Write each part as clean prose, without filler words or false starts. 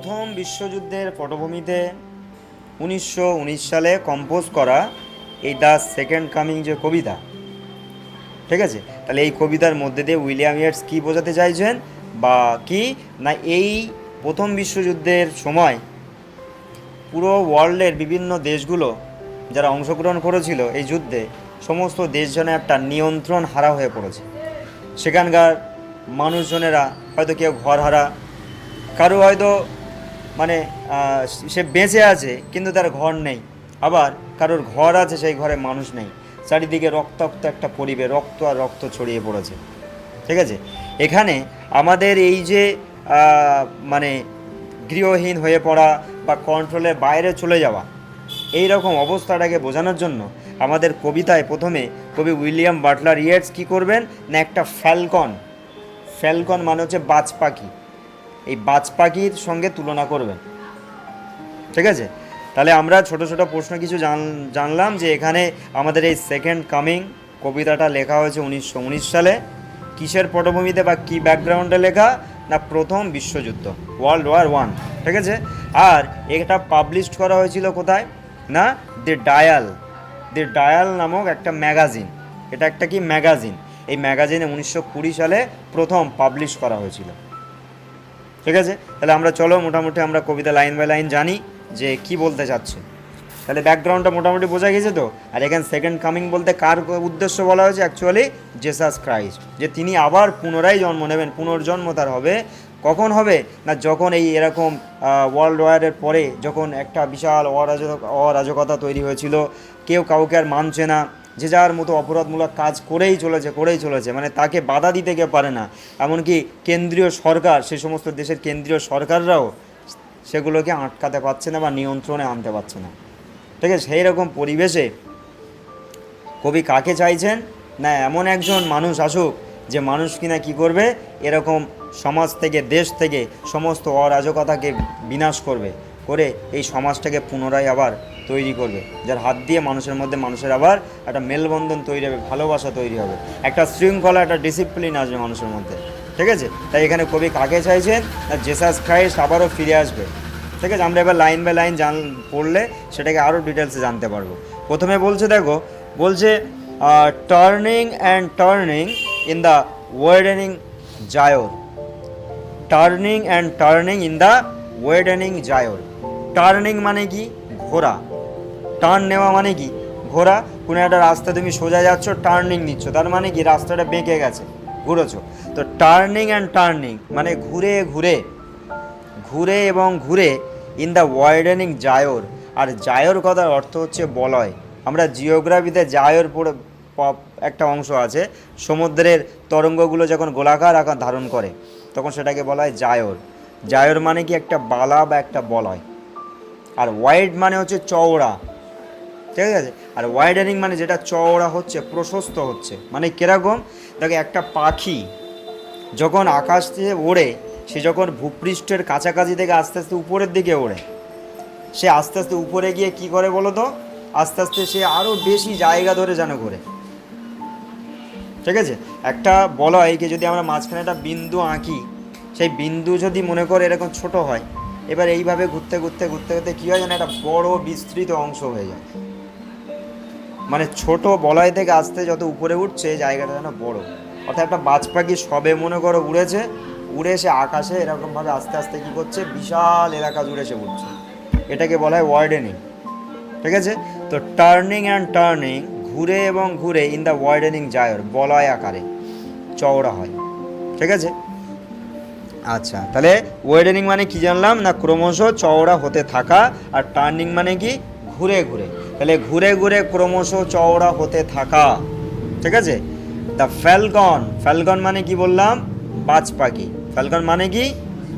প্রথম বিশ্বযুদ্ধের পটভূমিতে 1919 সালে কম্পোজ করা এই দ্য সেকেন্ড কামিং যে কবিতা, ঠিক আছে, তাহলে এই কবিতার মধ্যে দিয়ে উইলিয়াম ইয়েটস কী বোঝাতে চাইছেন বা কি না, এই প্রথম বিশ্বযুদ্ধের সময় পুরো ওয়ার্ল্ডের বিভিন্ন দেশগুলো যারা অংশগ্রহণ করেছিল এই যুদ্ধে, সমস্ত দেশ যেন একটা নিয়ন্ত্রণ হারা হয়ে পড়েছে। সেখানকার মানুষজনেরা হয়তো কেউ ঘর হারা, কারো হয়তো মানে সে বেঁচে আছে কিন্তু তার ঘর নেই, আবার কারোর ঘর আছে সেই ঘরে মানুষ নেই, চারিদিকে রক্তাক্ত একটা পরিবেশ, রক্ত আর রক্ত ছড়িয়ে পড়েছে, ঠিক আছে। এখানে আমাদের এই যে মানে গৃহহীন হয়ে পড়া বা কন্ট্রোলের বাইরে চলে যাওয়া, এই রকম অবস্থাটাকে বোঝানোর জন্য আমাদের কবিতায় প্রথমে কবি উইলিয়াম বাটলার ইয়েটস কী করবেন না, একটা ফ্যালকন মানে হচ্ছে বাজ পাখি, এই বাজ পাখির সঙ্গে তুলনা করবেন, ঠিক আছে। তাহলে আমরা ছোট ছোট প্রশ্ন কিছু জানলাম যে এখানে আমাদের এই সেকেন্ড কামিং কবিতাটা লেখা হয়েছে 1919 সালে, কিসের পটভূমিতে বা কী ব্যাকগ্রাউন্ডে লেখা না, প্রথম বিশ্বযুদ্ধ, ওয়ার্ল্ড ওয়ার 1, ঠিক আছে। আর এটা পাবলিশ করা হয়েছিল কোথায় না, দি ডায়াল নামক একটা ম্যাগাজিন, এটা একটা কি ম্যাগাজিন, এই ম্যাগাজিনে 1920 সালে প্রথম পাবলিশ করা হয়েছিল, ঠিক আছে। তাহলে আমরা চলো মোটামুটি আমরা কবিতা লাইন বাই লাইন জানি যে কি বলতে চাচ্ছে, তাহলে ব্যাকগ্রাউন্ডটা মোটামুটি বোঝা গেছে তো। আর এখানে সেকেন্ড কামিং বলতে কার উদ্দেশ্য বলা হয়েছে, অ্যাকচুয়ালি জিসাস ক্রাইস্ট, যে তিনি আবার পুনরায় জন্ম নেবেন, পুনর্জন্ম তার হবে। কখন হবে না, যখন এই এরকম ওয়ার্ল্ড ওয়ারের পরে যখন একটা বিশাল অরাজকতা তৈরি হয়েছিল, কেউ কাউকে আর মানছে না, যে যার মতো অপরাধমূলক কাজ করেই চলেছে, মানে তাকে বাধা দিতে কেউ পারে না, এমনকি কেন্দ্রীয় সরকার, সেই সমস্ত দেশের কেন্দ্রীয় সরকাররাও সেগুলোকে আটকাতে পারছে না বা নিয়ন্ত্রণে আনতে পারছে না, ঠিক আছে। সেই রকম পরিবেশে কবি কাকে চাইছেন না, এমন একজন মানুষ আসুক যে মানুষ কিনা কি করবে, এরকম সমাজ থেকে, দেশ থেকে সমস্ত অরাজকতাকে বিনাশ করে এই সমাজটাকে পুনরায় আবার তৈরি করবে, যার হাত দিয়ে মানুষের আবার একটা মেলবন্ধন তৈরি হবে, ভালোবাসা তৈরি হবে, একটা শৃঙ্খলা, একটা ডিসিপ্লিন আসবে মানুষের মধ্যে, ঠিক আছে। তাই এখানে কবি কাকে চাইছেন না, জেসাস ক্রাইস্ট আবারও ফিরে আসবে, ঠিক আছে। আমরা এবার লাইন বাই লাইন পড়লে সেটাকে আরও ডিটেলসে জানতে পারবো। প্রথমে বলছে, দেখো বলছে টার্নিং ইন দ্য ওয়েডেনিং জায়োর, টার্নিং মানে কি, ঘোরা, টার্ন নেওয়া মানে কি, ঘোরা। কোনো একটা রাস্তা তুমি সোজা যাচ্ছ, টার্নিং নিচ্ছ, তার মানে কি রাস্তাটা বেঁকে গেছে, ঘুরেছো। তো টার্নিং মানে ঘুরে ইন দ্য ওয়াইডেনিং জায়োর। আর জায়োর কথার অর্থ হচ্ছে বলয়। আমরা জিওগ্রাফিতে জায়োর পড়ে একটা অংশ আছে, সমুদ্রের তরঙ্গগুলো যখন গোলাকার আকার ধারণ করে তখন সেটাকে বলা হয় জায়োর মানে কি একটা বালা বা একটা বলয়। আর ওয়াইড মানে হচ্ছে চওড়া, ঠিক আছে। আর ওয়াইডেনিং মানে যেটা চওড়া হচ্ছে, প্রশস্ত হচ্ছে, মানে কিরকম, দেখো একটা পাখি যখন আকাশ থেকে ওড়ে, সে যখন ভূপৃষ্ঠের কাছাকাছি থেকে আস্তে আস্তে উপরের দিকে ওড়ে, সে আস্তে আস্তে উপরে গিয়ে কি করে বলো তো, আস্তে আস্তে সে আরও বেশি জায়গা ধরে যেন ঘোরে, ঠিক আছে। একটা বলয়কে যদি আমরা মাঝখানে একটা বিন্দু আঁকি, সেই বিন্দু যদি মনে করে এরকম ছোট হয়, এবার এইভাবে ঘুরতে কী হয় যেন একটা বড় বিস্তৃত অংশ হয়ে যায়, মানে ছোট বলয় থেকে আস্তে যত উপরে উঠছে জায়গাটা যেন বড়। অর্থাৎ একটা বাজ পাখি সবে মনে করো উড়ে সে আকাশে এরকমভাবে আস্তে আস্তে কী করছে, বিশাল এলাকা জুড়ে সে উঠছে, এটাকে বলা হয় ওয়াইডেনিং, ঠিক আছে। তো টার্নিং ঘুরে ইন দ্য ওয়াইডেনিং জায়োর, বলয় আকারে চওড়া হয়, ঠিক আছে। আচ্ছা, তাহলে ওয়াইডেনিং মানে কি জানলাম না, ক্রমশ চওড়া হতে থাকা, আর টার্নিং মানে কি ঘুরে, তাহলে ঘুরে ক্রমশ চওড়া হতে থাকা, ঠিক আছে। দ্য ফ্যালকন মানে কি বললাম, বাজ পাখি, ফ্যালকন মানে কি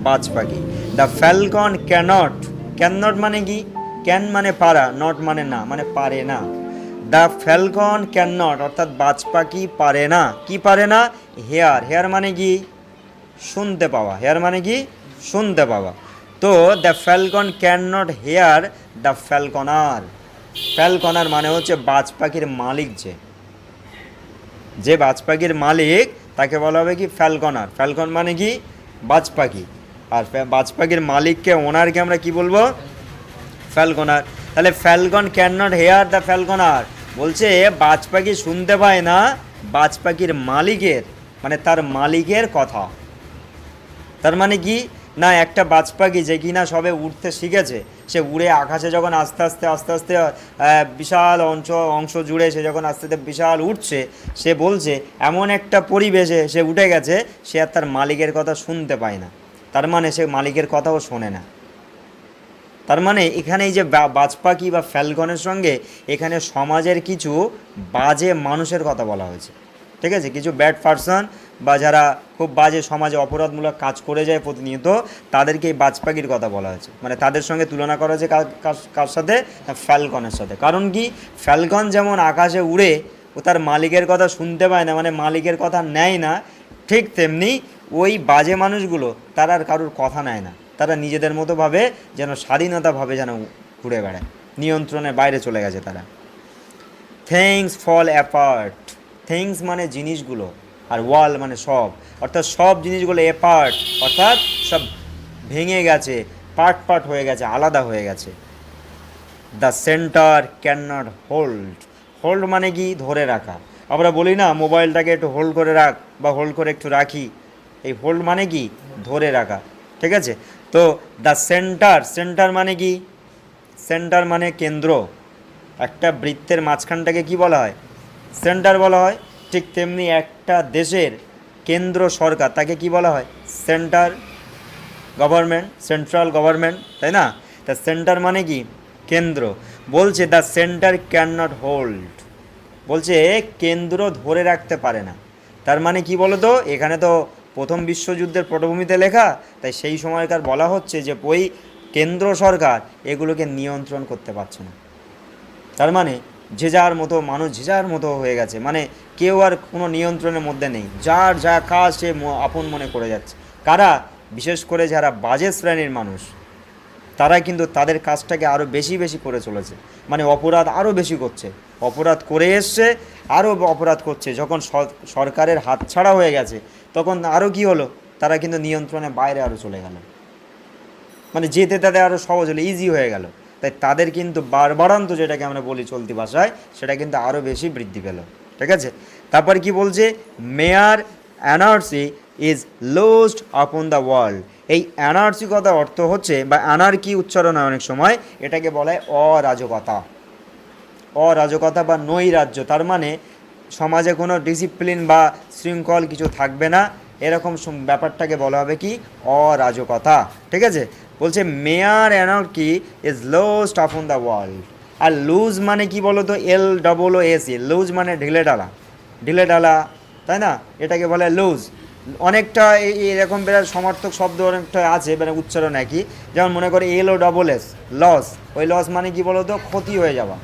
বাজ পাখি। দ্য ফ্যালকন ক্যানট মানে কি, ক্যান মানে পারা, নট মানে না, মানে পারে না। দ্য ফ্যালকন ক্যানট অর্থাৎ বাজ পাখি পারে না, কি পারে না, হেয়ার মানে কি শুনতে পাওয়া, তো the falcon can not hear the falconer মানে হচ্ছে বাজ পাখির মালিক, যে বাজ পাখির মালিক তাকে বলা হবে কি ফ্যালকন মানে কি বাজ পাখি। আর বাজ পাখির মালিককে, ওনারকে আমরা কি বলবো? ফ্যালকনার। তাহলে falcon can not hear the falconer, বলছে বাজ পাখি শুনতে পায় না বাজ পাখির মালিকের, মানে তার মালিকের কথা। তার মানে কি না, একটা বাজ পাখি যে কিনা সবে উঠতে শিখেছে, সে উড়ে আকাশে যখন আস্তে আস্তে আস্তে আস্তে বিশাল অংশ জুড়ে সে যখন আস্তে আস্তে বিশাল উঠছে, সে বলছে এমন একটা পরিবেশে সে উঠে গেছে, সে আর তার মালিকের কথা শুনতে পায় না। তার মানে সে মালিকের কথাও শোনে না। তার মানে এখানে এই যে বাজ পাখি বা ফ্যালকনের সঙ্গে এখানে সমাজের কিছু বাজে মানুষের কথা বলা হয়েছে, ঠিক আছে? কিছু ব্যাড পারসন বা যারা খুব বাজে সমাজে অপরাধমূলক কাজ করে যায় প্রতিনিয়ত, তাদেরকে এই বাজ পাখির কথা বলা হয়েছে। মানে তাদের সঙ্গে তুলনা করা হয়েছে কার সাথে? ফ্যালকনের সাথে। কারণ কি, ফ্যালকন যেমন আকাশে উড়ে ও তার মালিকের কথা শুনতে পায় না, মানে মালিকের কথা নেয় না, ঠিক তেমনি ওই বাজে মানুষগুলো তারা আর কারোর কথা নেয় না। তারা নিজেদের মতো ভাবে, যেন স্বাধীনতাভাবে যেন ঘুরে বেড়ায়, নিয়ন্ত্রণের বাইরে চলে গেছে তারা। থিংস ফল অ্যাপার্ট, থিংস মানে জিনিসগুলো, আর ওয়াল মানে সব, অর্থাৎ সব জিনিসগুলো অ্যাপার্ট, অর্থাৎ সব ভেঙে গেছে, পার্ট পার্ট হয়ে গেছে, আলাদা হয়ে গেছে। The centre can not hold, hold মানে কি? ধরে রাখা। আমরা বলি না মোবাইলটাকে একটু হোল্ড করে রাখ বা হোল্ড করে একটু রাখি, এই হোল্ড মানে কি? ধরে রাখা, ঠিক আছে? তো দ্য সেন্টার, সেন্টার মানে কি? সেন্টার মানে কেন্দ্র। একটা বৃত্তের মাঝখানটাকে কি বলা হয়? সেন্টার বলা হয়। ঠিক তেমনি একটা দেশের কেন্দ্র সরকার, তাকে কি বলা হয়? সেন্টার গভর্নমেন্ট, সেন্ট্রাল গভর্নমেন্ট, তাই না? তা সেন্টার মানে কি? কেন্দ্র। বলছে the centre can not hold, বলছে কেন্দ্র ধরে রাখতে পারে না। তার মানে কি বলো তো, এখানে তো প্রথম বিশ্বযুদ্ধের পটভূমিতে লেখা, তাই সেই সময়কার বলা হচ্ছে যে ওই কেন্দ্র সরকার এগুলোকে নিয়ন্ত্রণ করতে পারছে না। তার মানে যে যার মতো মানুষ যে যার মতো হয়ে গেছে, মানে কেউ আর কোনো নিয়ন্ত্রণের মধ্যে নেই, যার যা কাজ সে আপন মনে করে যাচ্ছে। কারা? বিশেষ করে যারা বাজে শ্রেণীর মানুষ, তারা কিন্তু তাদের কাজটাকে আরও বেশি বেশি করে চলেছে, মানে অপরাধ আরও বেশি করছে, অপরাধ করে এসছে, আরও অপরাধ করছে। যখন সরকারের হাতছাড়া হয়ে গেছে, তখন আরও কি হলো, তারা কিন্তু নিয়ন্ত্রণের বাইরে আরও চলে গেল, মানে যেতে তাদের আরও সহজ হলো, ইজি হয়ে গেল। তাই তাদের কিন্তু বাড়বাড়ান্ত যেটাকে আমরা বলি চলতি ভাষায়, সেটা কিন্তু আরও বেশি বৃদ্ধি পেল, ঠিক আছে? তারপর কি বলছে? মেয়ার অ্যানার্সি is loosed upon the world. এই অ্যানার্সি কথা অর্থ হচ্ছে, বা অ্যানার্কি উচ্চারণ হয় অনেক সময়, এটাকে বলা হয় অরাজকতা, অরাজকতা বা নৈরাজ্য। তার মানে সমাজে কোনো ডিসিপ্লিন বা শৃঙ্খল কিছু থাকবে না, এরকম ব্যাপারটাকে বলা হবে কি? অরাজকতা, ঠিক আছে? বলছে mere anarchy is loosed upon the world. আর লুজ মানে কি বলো তো? LOOSE, লুজ মানে ঢিলে ঢালা, ঢিলে ঢালা, তাই না? এটাকে বলে লুজ। অনেকটা এরকম বিরাট সমার্থক শব্দ অনেকটা আছে, মানে উচ্চারণ একই। যেমন মনে করে LOSS, লস, ওই লস মানে কি বলো তো? ক্ষতি হয়ে যাওয়া,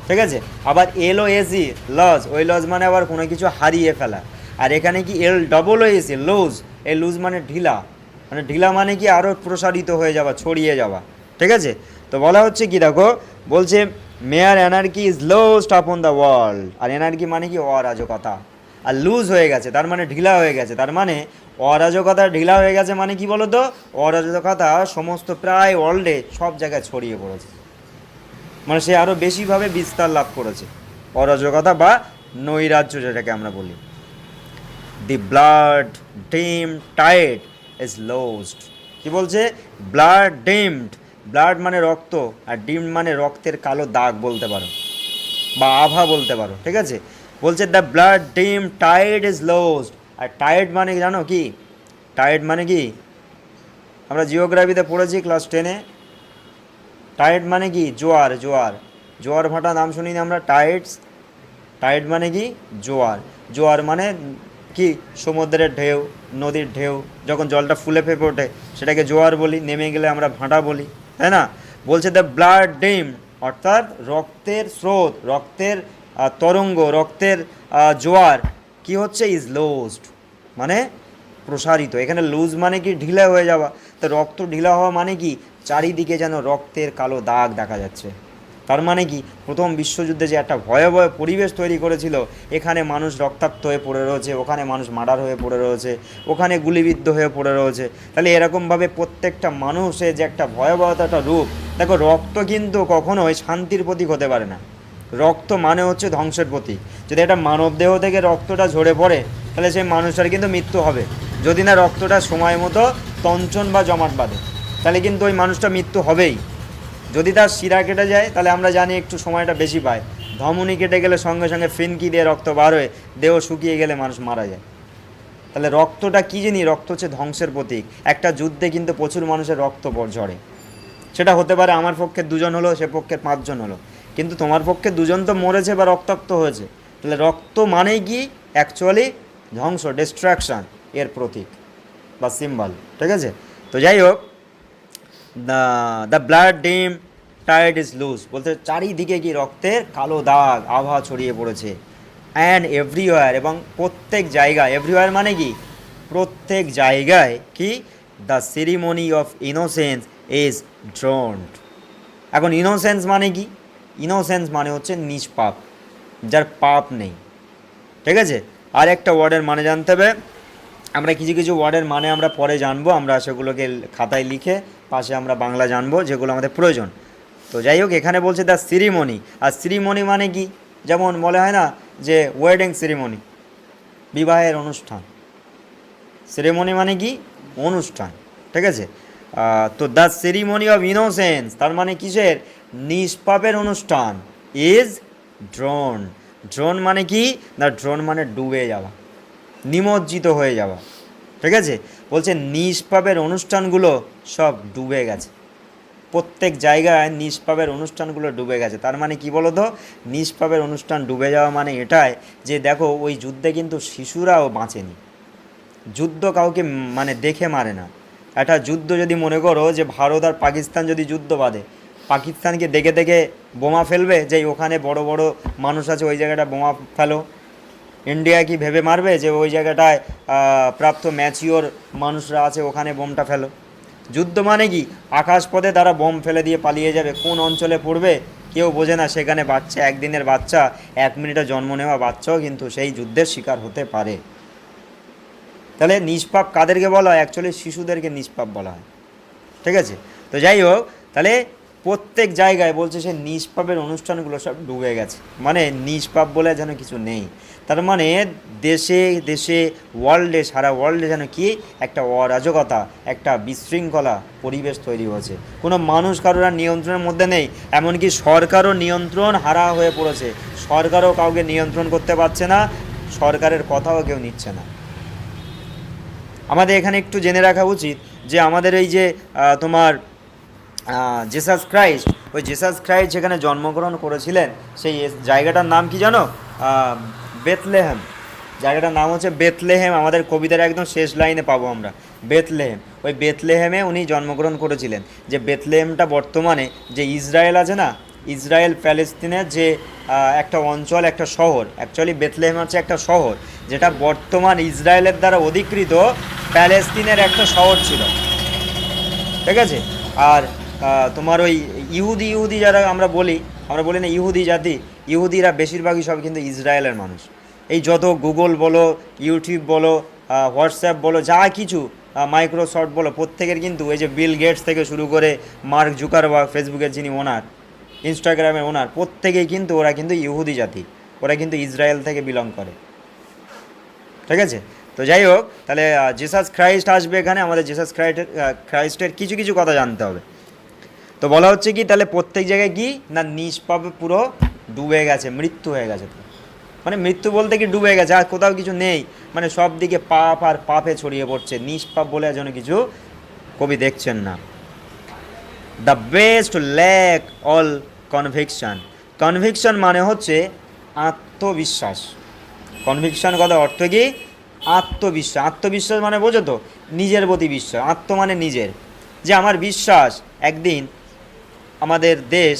ঠিক আছে? আবার LOSE, লস, ওই লস মানে আবার কোনো কিছু হারিয়ে ফেলা। আর এখানে কি LOOSE, লুজ, এই লুজ মানে ঢিলা, মানে ঢিলা মানে কি? আরও প্রসারিত হয়ে যাওয়া, ছড়িয়ে যাওয়া, ঠিক আছে? তো বলা হচ্ছে কি, দেখো বলছে mere anarchy is loosed upon the world. আর এনার্কি মানে কি? অরাজকতা। আর লুজ হয়ে গেছে তার মানে ঢিলা হয়ে গেছে, তার মানে অরাজকতা ঢিলা হয়ে গেছে মানে কি বলো তো? অরাজকতা সমস্ত প্রায় ওয়ার্ল্ডে সব জায়গায় ছড়িয়ে পড়েছে, মানে সে আরও বেশিভাবে বিস্তার লাভ করেছে, অরাজকতা বা নৈরাজ্য যেটাকে আমরা বলি। দি blood deemed Tide is lost. কি বলছে? ব্লাড ডিমড, ব্লাড মানে রক্ত, আর ডিমড মানে রক্তের কালো দাগ বলতে পারো, বা আভা বলতে পারো, ঠিক আছে? বলছে দ্য ব্লাড ডিম Tide is lost. R Tide মানে জানো কি? টাইড মানে কি? আমরা জিওগ্রাফিতে পড়েছি ক্লাস 10-এ। টাইড মানে কি? জোয়ার, জোয়ার, জোয়ার ভাটা নাম শুনিনি আমরা? টাইডস, টাইড মানে কি? জোয়ার, জোয়ার মানে কি? সমুদ্রের ঢেউ, নদীর ঢেউ, যখন জলটা ফুলে ফেপে ওঠে সেটাকে জোয়ার বলি, নেমে গেলে আমরা ভাঁটা বলি, তাই না? বলছে দ্য ব্লাড ডিম, অর্থাৎ রক্তের স্রোত, রক্তের তরঙ্গ, রক্তের জোয়ার কি হচ্ছে? ইজ লোস্ট, মানে প্রসারিত। এখানে লুজ মানে কি? ঢিলা হয়ে যাওয়া। তো রক্ত ঢিলা হওয়া মানে কি? চারিদিকে যেন রক্তের কালো দাগ দেখা যাচ্ছে, তার মানে কি প্রথম বিশ্বযুদ্ধে যে একটা ভয়াবহ পরিবেশ তৈরি করেছিল, এখানে মানুষ রক্তাক্ত হয়ে পড়ে রয়েছে, ওখানে মানুষ মার্ডার হয়ে পড়ে রয়েছে, ওখানে গুলিবিদ্ধ হয়ে পড়ে রয়েছে, তাহলে এরকমভাবে প্রত্যেকটা মানুষের যে একটা ভয়াবহতাটা রূপ, দেখো রক্ত কিন্তু কখনোই শান্তির প্রতীক হতে পারে না। রক্ত মানে হচ্ছে ধ্বংসের প্রতীক। যদি একটা মানবদেহ থেকে রক্তটা ঝরে পড়ে তাহলে সেই মানুষটার কিন্তু মৃত্যু হবে। যদি না রক্তটা সময় মতো তঞ্চন বা জমাট বাঁধে তাহলে কিন্তু ওই মানুষটা মৃত্যু হবেই। যদি তার শিরা কেটে যায় তাহলে আমরা জানি একটু সময়টা বেশি পায়, ধমনী কেটে গেলে সঙ্গে সঙ্গে ফিনকি দিয়ে রক্ত বার হয়ে দেহ শুকিয়ে গেলে মানুষ মারা যায়। তাহলে রক্তটা কী জানি, রক্ত হচ্ছে ধ্বংসের প্রতীক। একটা যুদ্ধে কিন্তু প্রচুর মানুষের রক্ত ঝরে, সেটা হতে পারে আমার পক্ষে 2 জন হলো, সে পক্ষে 5 জন হলো, কিন্তু তোমার পক্ষে 2 জন তো মরেছে বা রক্তাক্ত হয়েছে। তাহলে রক্ত মানেই কি অ্যাকচুয়ালি ধ্বংস, ডিস্ট্রাকশান এর প্রতীক বা সিম্বল। ঠিক আছে, তো যাই হোক, দ্য ব্লাড ডিম টাইড ইজ লুজ বলতে চারিদিকে কি রক্তের কালো দাগ আভা ছড়িয়ে পড়েছে। অ্যান্ড এভরিওয়্যার, এবং প্রত্যেক জায়গায়, এভরিওয়্যার মানে কি প্রত্যেক জায়গায় কি, the ceremony of innocence is drowned. এখন ইনোসেন্স মানে কি, ইনোসেন্স মানে হচ্ছে নিষ্পাপ, যার পাপ নেই। ঠিক আছে, আর একটা ওয়ার্ডের মানে জানতে হবে, আমরা কিছু কিছু ওয়ার্ডের মানে আমরা পরে জানবো, আমরা সেগুলোকে খাতায় লিখে পাশে আমরা বাংলা জানবো যেগুলো আমাদের প্রয়োজন। তো যাই হোক, এখানে বলছে দ্য সিরিমনি, আর সিরিমনি মানে কি, যেমন বলা হয় না যে ওয়েডিং সিরিমনি, বিবাহের অনুষ্ঠান, সেরেমনি মানে কি অনুষ্ঠান। ঠিক আছে, তো দ্য সেরিমনি অফ ইনোসেন্স তার মানে কিসের, নিষ্পাপের অনুষ্ঠান, ইজ ড্রোন। ড্রোন মানে কি, না ড্রোন মানে ডুবে যাওয়া, নিমজ্জিত হয়ে যাওয়া। ঠিক আছে, বলছে নিষ্পাপের অনুষ্ঠানগুলো সব ডুবে গেছে, প্রত্যেক জায়গায় নিষ্পাপের অনুষ্ঠানগুলো ডুবে গেছে। তার মানে কি বলো তো, নিষ্পাপের অনুষ্ঠান ডুবে যাওয়া মানে এটাই যে দেখো ওই যুদ্ধে কিন্তু শিশুরাও বাঁচেনি। যুদ্ধ কাউকে মানে দেখে মারে না। একটা যুদ্ধ যদি মনে করো যে ভারত আর পাকিস্তান যদি যুদ্ধ বাঁধে, পাকিস্তানকে দেখে দেখে বোমা ফেলবে যে ওখানে বড় বড় মানুষ আছে ওই জায়গাটা বোমা ফেলো? ইন্ডিয়া কি ভেবে মারবে যে ওই জায়গাটায় প্রাপ্ত ম্যাচিওর মানুষরা আছে ওখানে বোমটা ফেলো? যুদ্ধ মানে কি আকাশপথে তারা বোম ফেলে দিয়ে পালিয়ে যাবে, কোন অঞ্চলে পড়বে কেউ বোঝে না। সেখানে বাচ্চা, একদিনের বাচ্চা, 1 মিনিটে জন্ম নেওয়া বাচ্চাও কিন্তু সেই যুদ্ধের শিকার হতে পারে। তাহলে নিষ্পাপ কাদেরকে বলা হয়, অ্যাকচুয়ালি শিশুদেরকে নিষ্পাপ বলা হয়। ঠিক আছে, তো যাই হোক, তাহলে প্রত্যেক জায়গায় বলছে সে নিষ্পাপের অনুষ্ঠানগুলো সব ডুবে গেছে, মানে নিষ্পাপ বলে যেন কিছু নেই। তার মানে দেশে দেশে ওয়ার্ল্ডে, সারা ওয়ার্ল্ডে যেন কি একটা অরাজকতা, একটা বিশৃঙ্খলা পরিবেশ তৈরি হয়েছে। কোনো মানুষ কারোর আর নিয়ন্ত্রণের মধ্যে নেই, এমনকি সরকারও নিয়ন্ত্রণ হারা হয়ে পড়েছে। সরকারও কাউকে নিয়ন্ত্রণ করতে পারছে না, সরকারের কথাও কেউ নিচ্ছে না। আমাদের এখানে একটু জেনে রাখা উচিত যে আমাদের এই যে তোমার জেসাস ক্রাইস্ট, ওই জেসাস ক্রাইস্ট যেখানে জন্মগ্রহণ করেছিলেন সেই জায়গাটার নাম কি জানো, বেথলেহেম। জায়গাটার নাম হচ্ছে বেথলেহেম। আমাদের কবিতার একদম শেষ লাইনে পাবো আমরা বেথলেহেম। ওই বেথলেহেমে উনি জন্মগ্রহণ করেছিলেন। যে বেথলেহেমটা বর্তমানে যে ইসরায়েল আছে না, ইসরায়েল প্যালেস্তিনের যে একটা অঞ্চল, একটা শহর, অ্যাকচুয়ালি বেথলেহেম হচ্ছে একটা শহর যেটা বর্তমান ইসরায়েলের দ্বারা অধিকৃত প্যালেস্তিনের একটা শহর ছিল। ঠিক আছে, আর তোমার ওই ইহুদি যারা আমরা বলি না ইহুদি জাতি, ইহুদিরা বেশিরভাগই সব কিন্তু ইসরায়েলের মানুষ। এই যত গুগল বলো, ইউটিউব বলো, হোয়াটসঅ্যাপ বলো, যা কিছু মাইক্রোসফট বলো, প্রত্যেকের কিন্তু এই যে বিল গেটস থেকে শুরু করে মার্ক জুকারবার্গ, ফেসবুকের যিনি ওনার, ইনস্টাগ্রামের ওনার, প্রত্যেকেই কিন্তু ওরা কিন্তু ইহুদি জাতি, ওরা কিন্তু ইসরায়েল থেকে বিলং করে। ঠিক আছে, তো যাই হোক, তাহলে জেসাস ক্রাইস্ট আসবে এখানে, আমাদের জেসাস ক্রাইস্টের কিছু কিছু কথা জানতে হবে। তো বলা হচ্ছে কি, তাহলে প্রত্যেক জায়গায় কি না নিষ্পাপে পুরো ডুবে গেছে, মৃত্যু হয়ে গেছে। মানে মৃত্যু বলতে কি ডুবে গেছে, আর কোথাও কিছু নেই, মানে সব দিকে পাপ আর পাপে ছড়িয়ে পড়ছে, নিষ্পাপ বলে যেন কিছু কবি দেখছেন না। The best lack all conviction. Conviction মানে হচ্ছে আত্মবিশ্বাস। কনভিকশন কথা অর্থ কি, আত্মবিশ্বাস। আত্মবিশ্বাস মানে বোঝো তো, নিজের প্রতি বিশ্বাস। আত্ম মানে নিজের, যে আমার বিশ্বাস একদিন আমাদের দেশ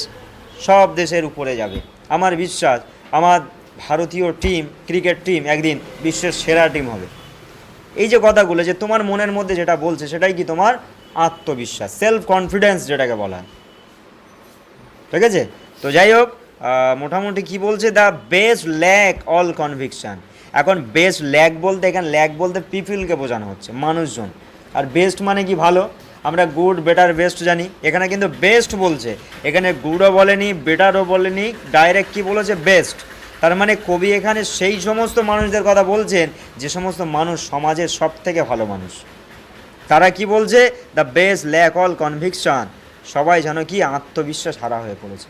সব দেশের উপরে যাবে। আমার বিশ্বাস আমার ভারতীয় টিম, ক্রিকেট টিম একদিন বিশ্বের সেরা টিম হবে। এই যে কথাগুলো, যে তোমার মনের মধ্যে যেটা বলছে সেটাই কি তোমার আত্মবিশ্বাস, সেলফ কনফিডেন্স যেটাকে বলা হয়। ঠিক আছে, তো যাই হোক, মোটামুটি কি বলছে, the best lack all conviction. এখন বেস্ট ল্যাক বলতে, এখানে ল্যাক বলতে পিপলকে বোঝানো হচ্ছে, মানুষজন। আর বেস্ট মানে কি ভালো, আমরা গুড বেটার বেস্ট জানি, এখানে কিন্তু বেস্ট বলছে, এখানে গুডও বলেনি বেটারও বলেনি, ডাইরেক্ট কি বলেছে, বেস্ট। তার মানে কবি এখানে সেই সমস্ত মানুষদের কথা বলছেন যে সমস্ত মানুষ সমাজের সব থেকে ভালো মানুষ। তারা কি বলছে, the best lack all conviction, সবাই যেন কি আত্মবিশ্বাস হারা হয়ে পড়েছে।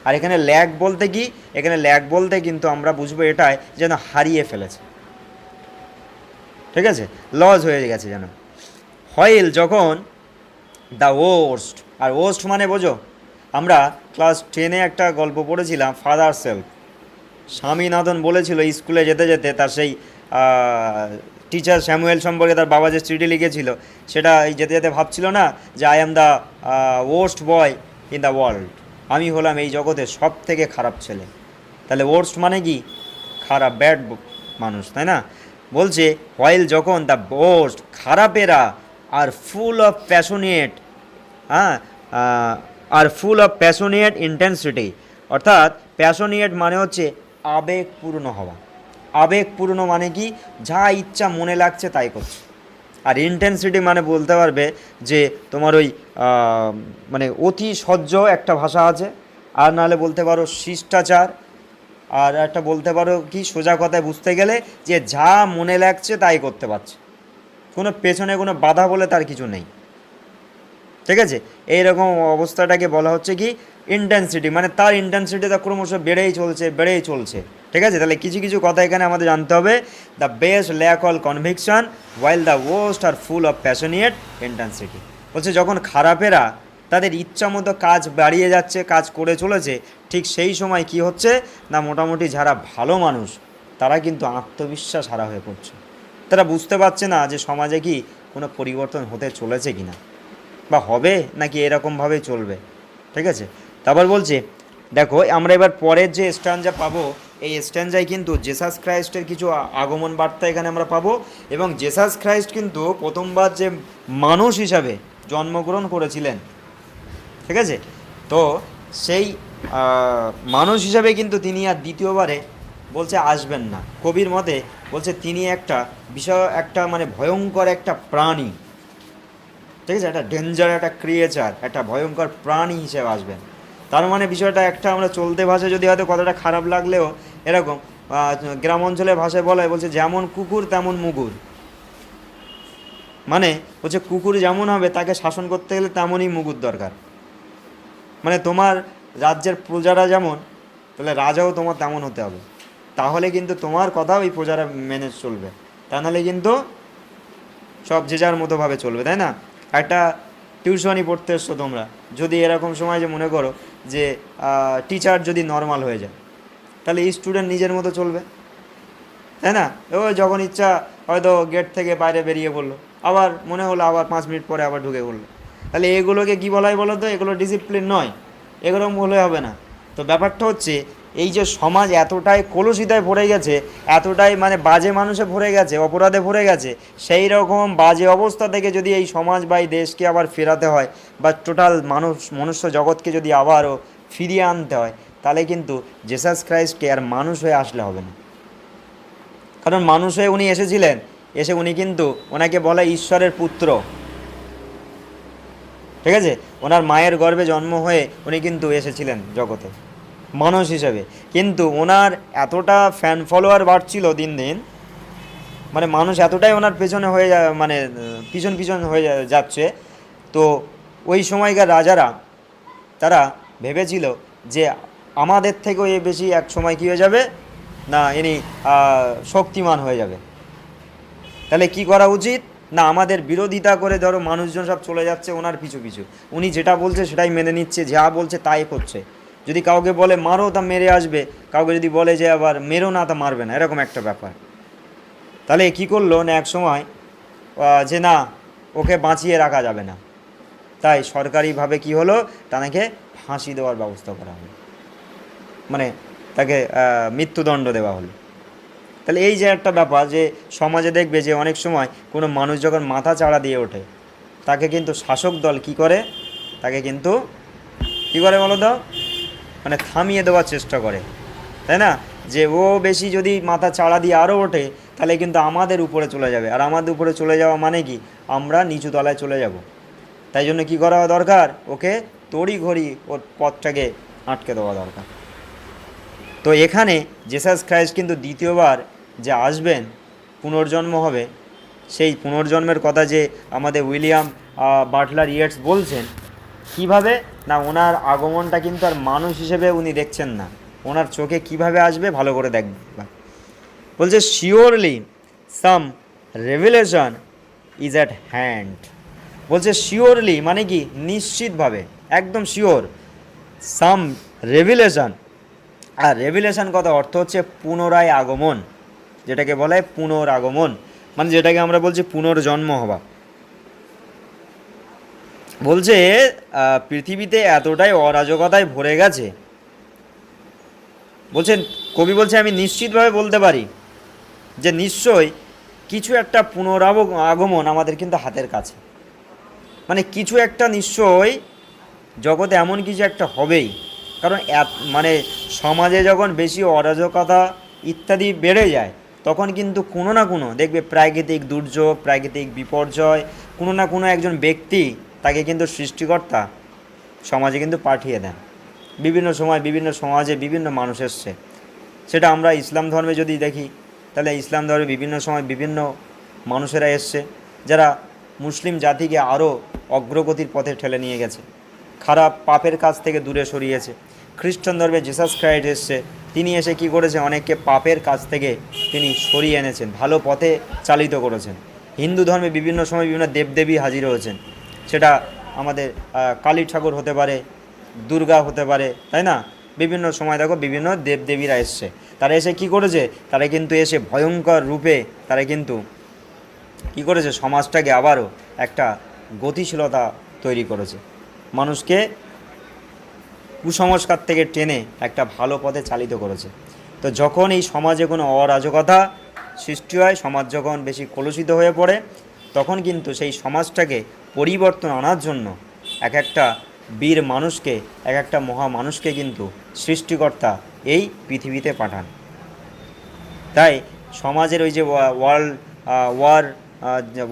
আর এখানে ল্যাক বলতে কি, এখানে ল্যাক বলতে কিন্তু আমরা বুঝবো এটাই যেন হারিয়ে ফেলেছে, ঠিক আছে, লস হয়ে গেছে যেন। হয়েল যখন দ্য ওস্ট, আর ওস্ট মানে বোঝো, আমরা ক্লাস 10-এ একটা গল্প পড়েছিলাম, ফাদার সেলফ। স্বামীনাথন বলেছিল স্কুলে যেতে যেতে তার সেই টিচার স্যামুয়েল সম্পর্কে তার বাবা যে চিঠি লিখেছিল, সেটা এই যেতে যেতে ভাবছিল না যে I am the worst boy in the world, আমি হলাম এই জগতের সব থেকে খারাপ ছেলে। তাহলে ওর্স্ট মানে কি, খারাপ, ব্যাড মানুষ, তাই না? বলছে হোয়াইল যখন দ্য ওর্স্ট, খারাপেরা, আর ফুল অফ প্যাশনেট, হ্যাঁ, আর ফুল অফ প্যাশনেট ইন্টেন্সিটি, অর্থাৎ প্যাশনেট মানে হচ্ছে আবেগপূর্ণ হওয়া। আবেগপূর্ণ মানে কি, যা ইচ্ছা মনে লাগছে তাই করছে। আর ইন্টেন্সিটি মানে বলতে পারবে যে তোমার ওই মানে অতি সহ্য একটা ভাষা আছে, আর নাহলে বলতে পারো শিষ্টাচার, আর একটা বলতে পারো কি, সোজা কথায় বুঝতে গেলে যে যা মনে লাগছে তাই করতে পারছে, কোনো পেছনে কোনো বাধা বলে তার কিছু নেই, ঠিক আছে? এইরকম অবস্থাটাকে বলা হচ্ছে কি ইন্টেন্সিটি, মানে তার ইন্টেন্সিটিটা ক্রমশ বেড়েই চলছে, বেড়েই চলছে, ঠিক আছে? তাহলে কিছু কিছু কথা এখানে আমাদের জানতে হবে। The best lack all conviction while the worst are full of passionate intensity. বলছে যখন খারাপেরা তাদের ইচ্ছা মতো কাজ বাড়িয়ে যাচ্ছে, কাজ করে চলেছে, ঠিক সেই সময় কি হচ্ছে না, মোটামুটি যারা ভালো মানুষ তারা কিন্তু আত্মবিশ্বাস হারা হয়ে পড়ছে। তারা বুঝতে পারছে না যে সমাজে কি কোনো পরিবর্তন হতে চলেছে কিনা, বা হবে নাকি এরকমভাবেই চলবে, ঠিক আছে? তারপর বলছে দেখো, আমরা এবার পরের যে স্ট্যান্জা পাবো, এই স্ট্যান্জায় কিন্তু জেসাস ক্রাইস্টের কিছু আগমন বার্তা এখানে আমরা পাবো। এবং জেসাস ক্রাইস্ট কিন্তু প্রথমবার যে মানুষ হিসাবে জন্মগ্রহণ করেছিলেন, ঠিক আছে? তো সেই মানুষ হিসাবে কিন্তু তিনি আর দ্বিতীয়বারে বলছে আসবেন না। কবির মতে বলছে তিনি একটা বিষয়, একটা মানে ভয়ঙ্কর একটা প্রাণী, ঠিক আছে, একটা ডেঞ্জার, একটা ক্রিয়েচার, একটা ভয়ঙ্কর প্রাণী হিসেবে আসবেন। তার মানে বিষয়টা একটা আমরা চলতে ভাষায় যদি হয়তো কথাটা খারাপ লাগলেও এরকম, গ্রাম অঞ্চলের ভাষায় বলা হয়, বলছে যেমন কুকুর তেমন মুগুর, মানে বলছে কুকুর যেমন হবে তাকে শাসন করতে গেলে তেমনই মুগুর দরকার। মানে তোমার রাজ্যের প্রজারা যেমন, তাহলে রাজাও তোমার তেমন হতে হবে, তাহলে কিন্তু তোমার কথা ওই প্রজারা মেনে চলবে, তা নাহলে কিন্তু সব যে যার মতোভাবে চলবে, তাই না? একটা টিউশনই পড়তে এসছো তোমরা, যদি এরকম সময় যে মনে করো যে টিচার যদি নর্মাল হয়ে যায়, তাহলে স্টুডেন্ট নিজের মতো চলবে, তাই না? ও যখন ইচ্ছা হয়তো গেট থেকে বাইরে বেরিয়ে পড়লো, আবার মনে হলো আবার 5 মিনিট পরে আবার ঢুকে পড়লো। তাহলে এগুলোকে কী বলা হয় বলো তো? এগুলো ডিসিপ্লিন নয়, এগুলো বলে হবে না। তো ব্যাপারটা হচ্ছে এই যে সমাজ এতটাই কলুষিতায় ভরে গেছে, এতটাই মানে বাজে মানুষে ভরে গেছে, অপরাধে ভরে গেছে, সেই রকম বাজে অবস্থা থেকে যদি এই সমাজ বা এই দেশকে আবার ফেরাতে হয়, বা টোটাল মনুষ্য জগৎকে যদি আবারও ফিরিয়ে আনতে হয়, তাহলে কিন্তু জেসাস ক্রাইস্টকে আর মানুষ হয়ে আসলে হবে না। কারণ মানুষ হয়ে উনি এসেছিলেন, এসে উনি কিন্তু, ওনাকে বলা ঈশ্বরের পুত্র, ঠিক আছে? ওনার মায়ের গর্ভে জন্ম হয়ে উনি কিন্তু এসেছিলেন জগতে মানুষ হিসেবে। কিন্তু ওনার এতটা ফ্যান ফলোয়ার বাড়ছিল দিন দিন, মানে মানুষ এতটাই ওনার পেছনে হয়ে মানে পিছন পিছন হয়ে যাচ্ছে। তো ওই সময়কার রাজারা তারা ভেবেছিল যে আমাদের থেকেও এ বেশি এক সময় কী হয়ে যাবে না, ইনি শক্তিমান হয়ে যাবে। তাহলে কি করা উচিত না, আমাদের বিরোধিতা করে ধরো মানুষজন সব চলে যাচ্ছে ওনার পিছু পিছু, উনি যেটা বলছে সেটাই মেনে নিচ্ছে, যা বলছে তাই করছে। যদি কাউকে বলে মারো তা মেরে আসবে, কাউকে যদি বলে যে আবার মেরো না তা মারবে না, এরকম একটা ব্যাপার। তাহলে কি করলো না এক সময় যে না, ওকে বাঁচিয়ে রাখা যাবে না, তাই সরকারিভাবে কি হলো, তাকে ফাঁসি দেওয়ার ব্যবস্থা করা হলো, মানে তাকে মৃত্যুদণ্ড দেওয়া হলো। তাহলে এই যে একটা ব্যাপার, যে সমাজে দেখবে যে অনেক সময় কোনো মানুষ যখন মাথা চাড়া দিয়ে ওঠে, তাকে কিন্তু শাসক দল কি করে, তাকে কিন্তু কী করে বলো তো, মানে থামিয়ে দেওয়ার চেষ্টা করে, তাই না? যে ও বেশি যদি মাথা চাড়া দিয়ে আরও ওঠে তাহলে কিন্তু আমাদের উপরে চলে যাবে, আর আমাদের উপরে চলে যাওয়া মানে কি আমরা নিচু তলায় চলে যাব। তাই জন্য কী করা দরকার, ওকে তড়ি ঘড়ি ওর পথটাকে আটকে দেওয়া দরকার। তো এখানে জেসাস ক্রাইস্ট কিন্তু দ্বিতীয়বার যে আসবেন, পুনর্জন্ম হবে, সেই পুনর্জন্মের কথা যে আমাদের উইলিয়াম বাটলার ইয়েটস বলছেন, কিভাবে না ওনার আগমনটা কিন্তু আর মানুষ হিসেবে উনি দেখছেন না, ওনার চোখে কিভাবে আসবে ভালো করে দেখবেন। বলছে surely some revelation is at hand. বলছে শিওরলি মানে কি নিশ্চিতভাবে, একদম শিওর। সাম রেভিলেশন, আর রেভিলেশন কথা অর্থ হচ্ছে পুনরায় আগমন, যেটাকে বলা হয় পুনরাগমন, মানে যেটাকে আমরা বলছি পুনর্জন্ম হওয়া। বলছে পৃথিবীতে এতটাই অরাজকতায় ভরে গেছে, বলছেন কবি বলছে আমি নিশ্চিতভাবে বলতে পারি যে নিশ্চয়ই কিছু একটা আগমন আমাদের কিন্তু হাতের কাছে, মানে কিছু একটা নিশ্চয়ই জগতে এমন কিছু একটা হবেই। কারণ মানে সমাজে যখন বেশি অরাজকতা ইত্যাদি বেড়ে যায় তখন কিন্তু কোনো না কোনো দেখবে প্রাকৃতিক দুর্যোগ, প্রাকৃতিক বিপর্যয়, কোনো না কোনো একজন ব্যক্তি তাকে কিন্তু সৃষ্টিকর্তা সমাজে কিন্তু পাঠিয়ে দেন। বিভিন্ন সময় বিভিন্ন সমাজে বিভিন্ন মানুষ এসছে, সেটা আমরা ইসলাম ধর্মে যদি দেখি তাহলে ইসলাম ধর্মে বিভিন্ন সময় বিভিন্ন মানুষেরা এসছে যারা মুসলিম জাতিকে আরও অগ্রগতির পথে ঠেলে নিয়ে গেছে, খারাপ পাপের কাছ থেকে দূরে সরিয়েছে। খ্রিস্টান ধর্মে জেসাস ক্রাইস্ট এসছে, তিনি এসে কি করেছে, অনেককে পাপের কাছ থেকে তিনি সরিয়ে এনেছেন, ভালো পথে চালিত করেছেন। হিন্দু ধর্মে বিভিন্ন সময় বিভিন্ন দেবদেবী হাজির হয়েছেন, সেটা আমাদের কালী ঠাকুর হতে পারে, দুর্গা হতে পারে, তাই না? বিভিন্ন সময় দেখো বিভিন্ন দেবদেবীরা এসছে, তারা এসে কি করেছে, তারা কিন্তু এসে ভয়ঙ্কর রূপে তারা কিন্তু কী করেছে, সমাজটাকে আবারও একটা গতিশীলতা তৈরি করেছে, মানুষকে কুসংস্কার থেকে টেনে একটা ভালো পথে চালিত করেছে। তো যখন এই সমাজে কোনো অরাজকতা সৃষ্টি হয়, সমাজ যখন বেশি কলুষিত হয়ে পড়ে, তখন কিন্তু সেই সমাজটাকে পরিবর্তন আনার জন্য এক একটা বীর মানুষকে, এক একটা মহা মানুষকে কিন্তু সৃষ্টিকর্তা এই পৃথিবীতে পাঠান। তাই সমাজের ওই যে ওয়ার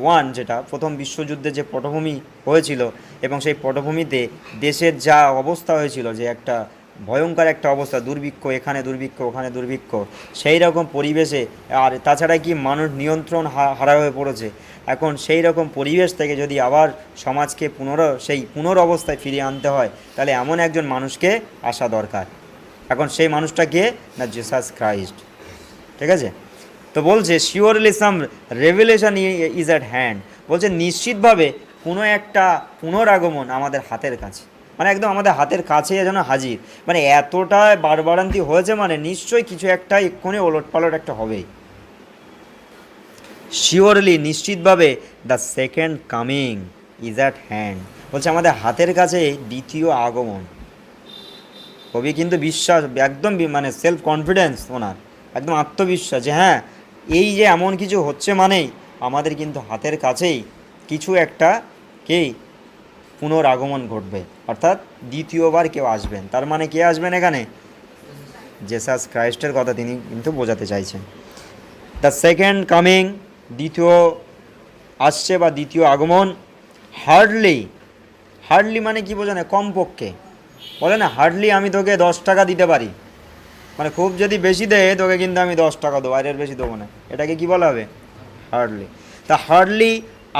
1 যেটা প্রথম বিশ্বযুদ্ধে যে পটভূমি হয়েছিল, এবং সেই পটভূমিতে দেশের যা অবস্থা হয়েছিল, যে একটা ভয়ঙ্কর একটা অবস্থা, দুর্ভিক্ষ, এখানে দুর্ভিক্ষ ওখানে দুর্ভিক্ষ, সেই রকম পরিবেশে, আর তাছাড়া কি মানুষ নিয়ন্ত্রণ হারা হয়ে পড়েছে। এখন সেই রকম পরিবেশ থেকে যদি আবার সমাজকে সেই অবস্থায় ফিরিয়ে আনতে হয়, তাহলে এমন একজন মানুষকে আসা দরকার। এখন সেই মানুষটা কে না জেসাস ক্রাইস্ট, ঠিক আছে? তো বলছে surely some revelation is at hand, বলছে নিশ্চিতভাবে কোনো একটা পুনরাগমন আমাদের হাতের কাছে, মানে একদম আমাদের হাতের কাছে যেন হাজির, মানে এতটা বাড়বাড়ন্তি হয়েছে, মানে নিশ্চয়ই কিছু একটা এক্ষুনি ওলটপালট একটা হবেই। শিওরলি নিশ্চিতভাবে the second coming is at hand, বলছে আমাদের হাতের কাছে দ্বিতীয় আগমন। কবি কিন্তু বিশ্বাস একদম, মানে সেলফ কনফিডেন্স ওনার, একদম আত্মবিশ্বাস যে হ্যাঁ এই যে এমন কিছু হচ্ছে মানেই আমাদের কিন্তু হাতের কাছেই কিছু একটা পুনরাগমন ঘটবে, অর্থাৎ দ্বিতীয়বার কেউ আসবেন। তার মানে কে আসবেন এখানে, জেসাস ক্রাইস্টের কথা তিনি কিন্তু বোঝাতে চাইছেন। দ্য সেকেন্ড কামিং, দ্বিতীয় আসছে বা দ্বিতীয় আগমন। হার্ডলি মানে কি বোঝানো, কমপক্ষে বলে না, হার্ডলি আমি তোকে 10 টাকা দিতে পারি, মানে খুব যদি বেশি দেয় তোকে কিন্তু আমি 10 টাকা দেবো, আর এর বেশি দেবো না, এটাকে কি বলা হবে, হার্ডলি। তা hardly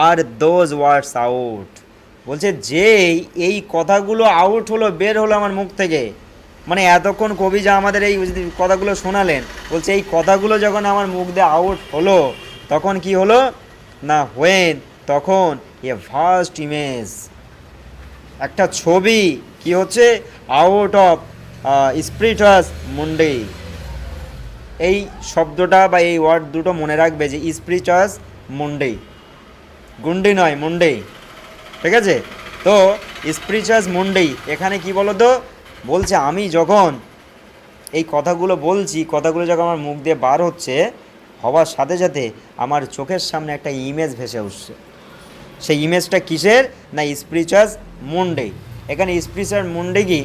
are those words out, বলছে যে এই কথাগুলো আউট হলো, বের হলো আমার মুখ থেকে, মানে এতক্ষণ কবি যা আমাদের এই কথাগুলো শোনালেন, বলছে এই কথাগুলো যখন আমার মুখ দিয়ে আউট হলো তখন কি হলো না, হোয়েন, তখন এ ভাস্ট ইমেজ, একটা ছবি কি হচ্ছে, আউট অফ স্পিরিটাস মুন্ডি। এই শব্দটা বা এই ওয়ার্ড দুটো মনে রাখবে যে স্পিরিটাস মুন্ডি, গুন্ডি নয় মুন্ডি, ঠিক আছে? তো স্পিরিটাস মুন্ডি এখানে কি বলো তো, বলছে আমি যখন এই কথাগুলো বলছি, কথাগুলো যখন আমার মুখ দিয়ে বার হচ্ছে, হওয়ার সাথে সাথে আমার চোখের সামনে একটা ইমেজ ভেসে উঠছে। সেই ইমেজটা কিসের না, স্পিরিটাস মুন্ডি, এখানে স্পিরিচার মুন্ডে কি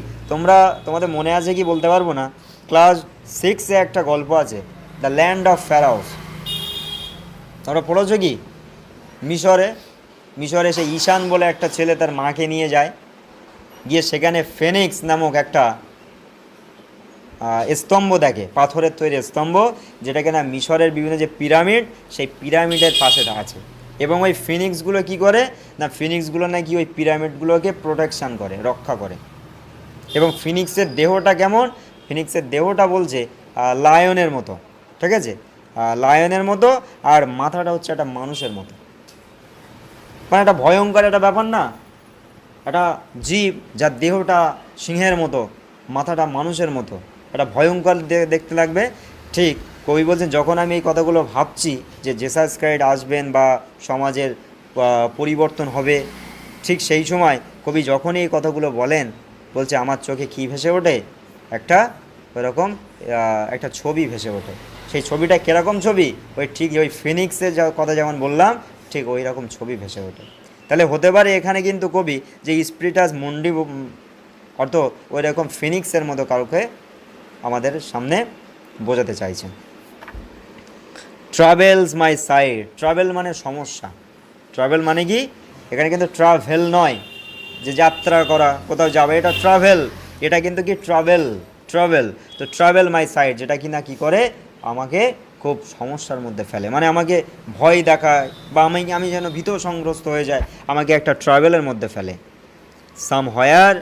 তোমাদের মনে আছে কি বলতে পারবো না, ক্লাস 6-এ একটা গল্প আছে, দ্য ল্যান্ড অফ ফ্যারাওস। তোমরা পড়েছো কি? মিশরে সেই ঈশান বলে একটা ছেলে তার মাকে নিয়ে যায়, গিয়ে সেখানে ফেনিক্স নামক একটা স্তম্ভ দেখে, পাথরের তৈরি স্তম্ভ, যেটা কিনা মিশরের বিভিন্ন যে পিরামিড, সেই পিরামিডের পাশে আছে। এবং ওই ফিনিক্সগুলো কি করে না, ফিনিক্সগুলো নাকি ওই পিরামিডগুলোকে প্রোটেকশান করে, রক্ষা করে। এবং ফিনিক্সের দেহটা কেমন, ফিনিক্সের দেহটা বলছে লায়নের মতো, ঠিক আছে, লায়নের মতো, আর মাথাটা হচ্ছে একটা মানুষের মতো। মানে একটা ভয়ঙ্কর একটা ব্যাপার না, একটা জীব যার দেহটা সিংহের মতো, মাথাটা মানুষের মতো, একটা ভয়ঙ্কর দেখতে লাগবে। ঠিক কবি বলছেন, যখন আমি এই কথাগুলো ভাবছি যে জেসাস ক্রাইস্ট আসবেন বা সমাজের পরিবর্তন হবে, ঠিক সেই সময় কবি যখনই এই কথাগুলো বলেন, বলছে আমার চোখে কী ভেসে ওঠে, একটা ওইরকম একটা ছবি ভেসে ওঠে। সেই ছবিটা কীরকম ছবি, ওই ঠিক ওই ফিনিক্সের কথা যেমন বললাম, ঠিক ওই রকম ছবি ভেসে ওঠে। তাহলে হতে পারে এখানে কিন্তু কবি যে স্পিরিটাস মুন্ডি অর্থ ওই রকম ফিনিক্সের মতো কাউকে আমাদের সামনে বোঝাতে চাইছেন। ট্রাভেলস মাই সাইড, ট্রাভেল মানে সমস্যা, ট্রাভেল মানে কি, এখানে কিন্তু ট্রাভেল নয় যে যাত্রা করা, কোথাও যাবে, এটা ট্রাভেল, এটা কিন্তু কি ট্রাভেল। তো ট্রাভেল মাই সাইড, যেটা কি না কি করে আমাকে খুব সমস্যার মধ্যে ফেলে, মানে আমাকে ভয় দেখায় বা আমি যেন ভীত সংগ্রস্ত হয়ে যায়, আমাকে একটা ট্রাভেলের মধ্যে ফেলে। Somewhere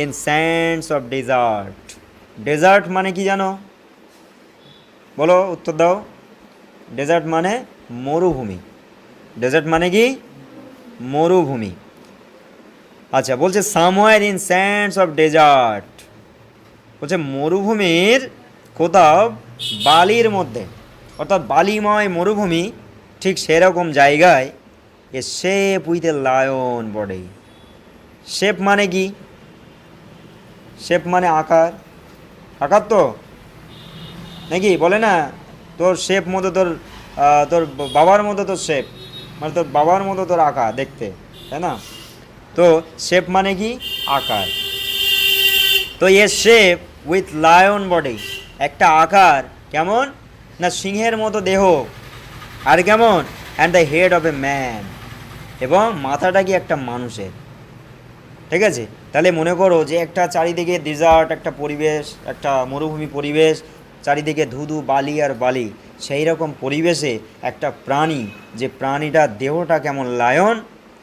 in sands of desert, desert মানে কি জানো, বলো, উত্তর দাও। ডেজার্ট মানে মরুভূমি, ডেজার্ট মানে কি মরুভূমি। আচ্ছা, বলছে somewhere in sands of desert, বলছে মরুভূমির কোথাও বালির মধ্যে, অর্থাৎ বালিময় মরুভূমি, ঠিক সেরকম জায়গায় a shape with a lion body. Shape মানে কি, শেপ মানে আকার, আকার তো নাকি বলে না, তোর শেপ মতো তোর বাবার মতো তোর শেপ, মানে তোর বাবার মতো তোর আকার দেখতে, তাই না? তো শেপ মানে কি আকার। তো এ শেপ উইথ লায়ন বডি, একটা আকার কেমন না সিংহের মতো দেহ, আর কেমন, and the head of a man, এবং মাথাটা কি একটা মানুষের, ঠিক আছে? তাহলে মনে করো যে একটা চারিদিকে ডেজার্ট একটা পরিবেশ, একটা মরুভূমি পরিবেশ, চারিদিকে ধুধু বালি আর বালি, সেই রকম পরিবেশে একটা প্রাণী, যে প্রাণীটার দেহটা কেমন লায়ন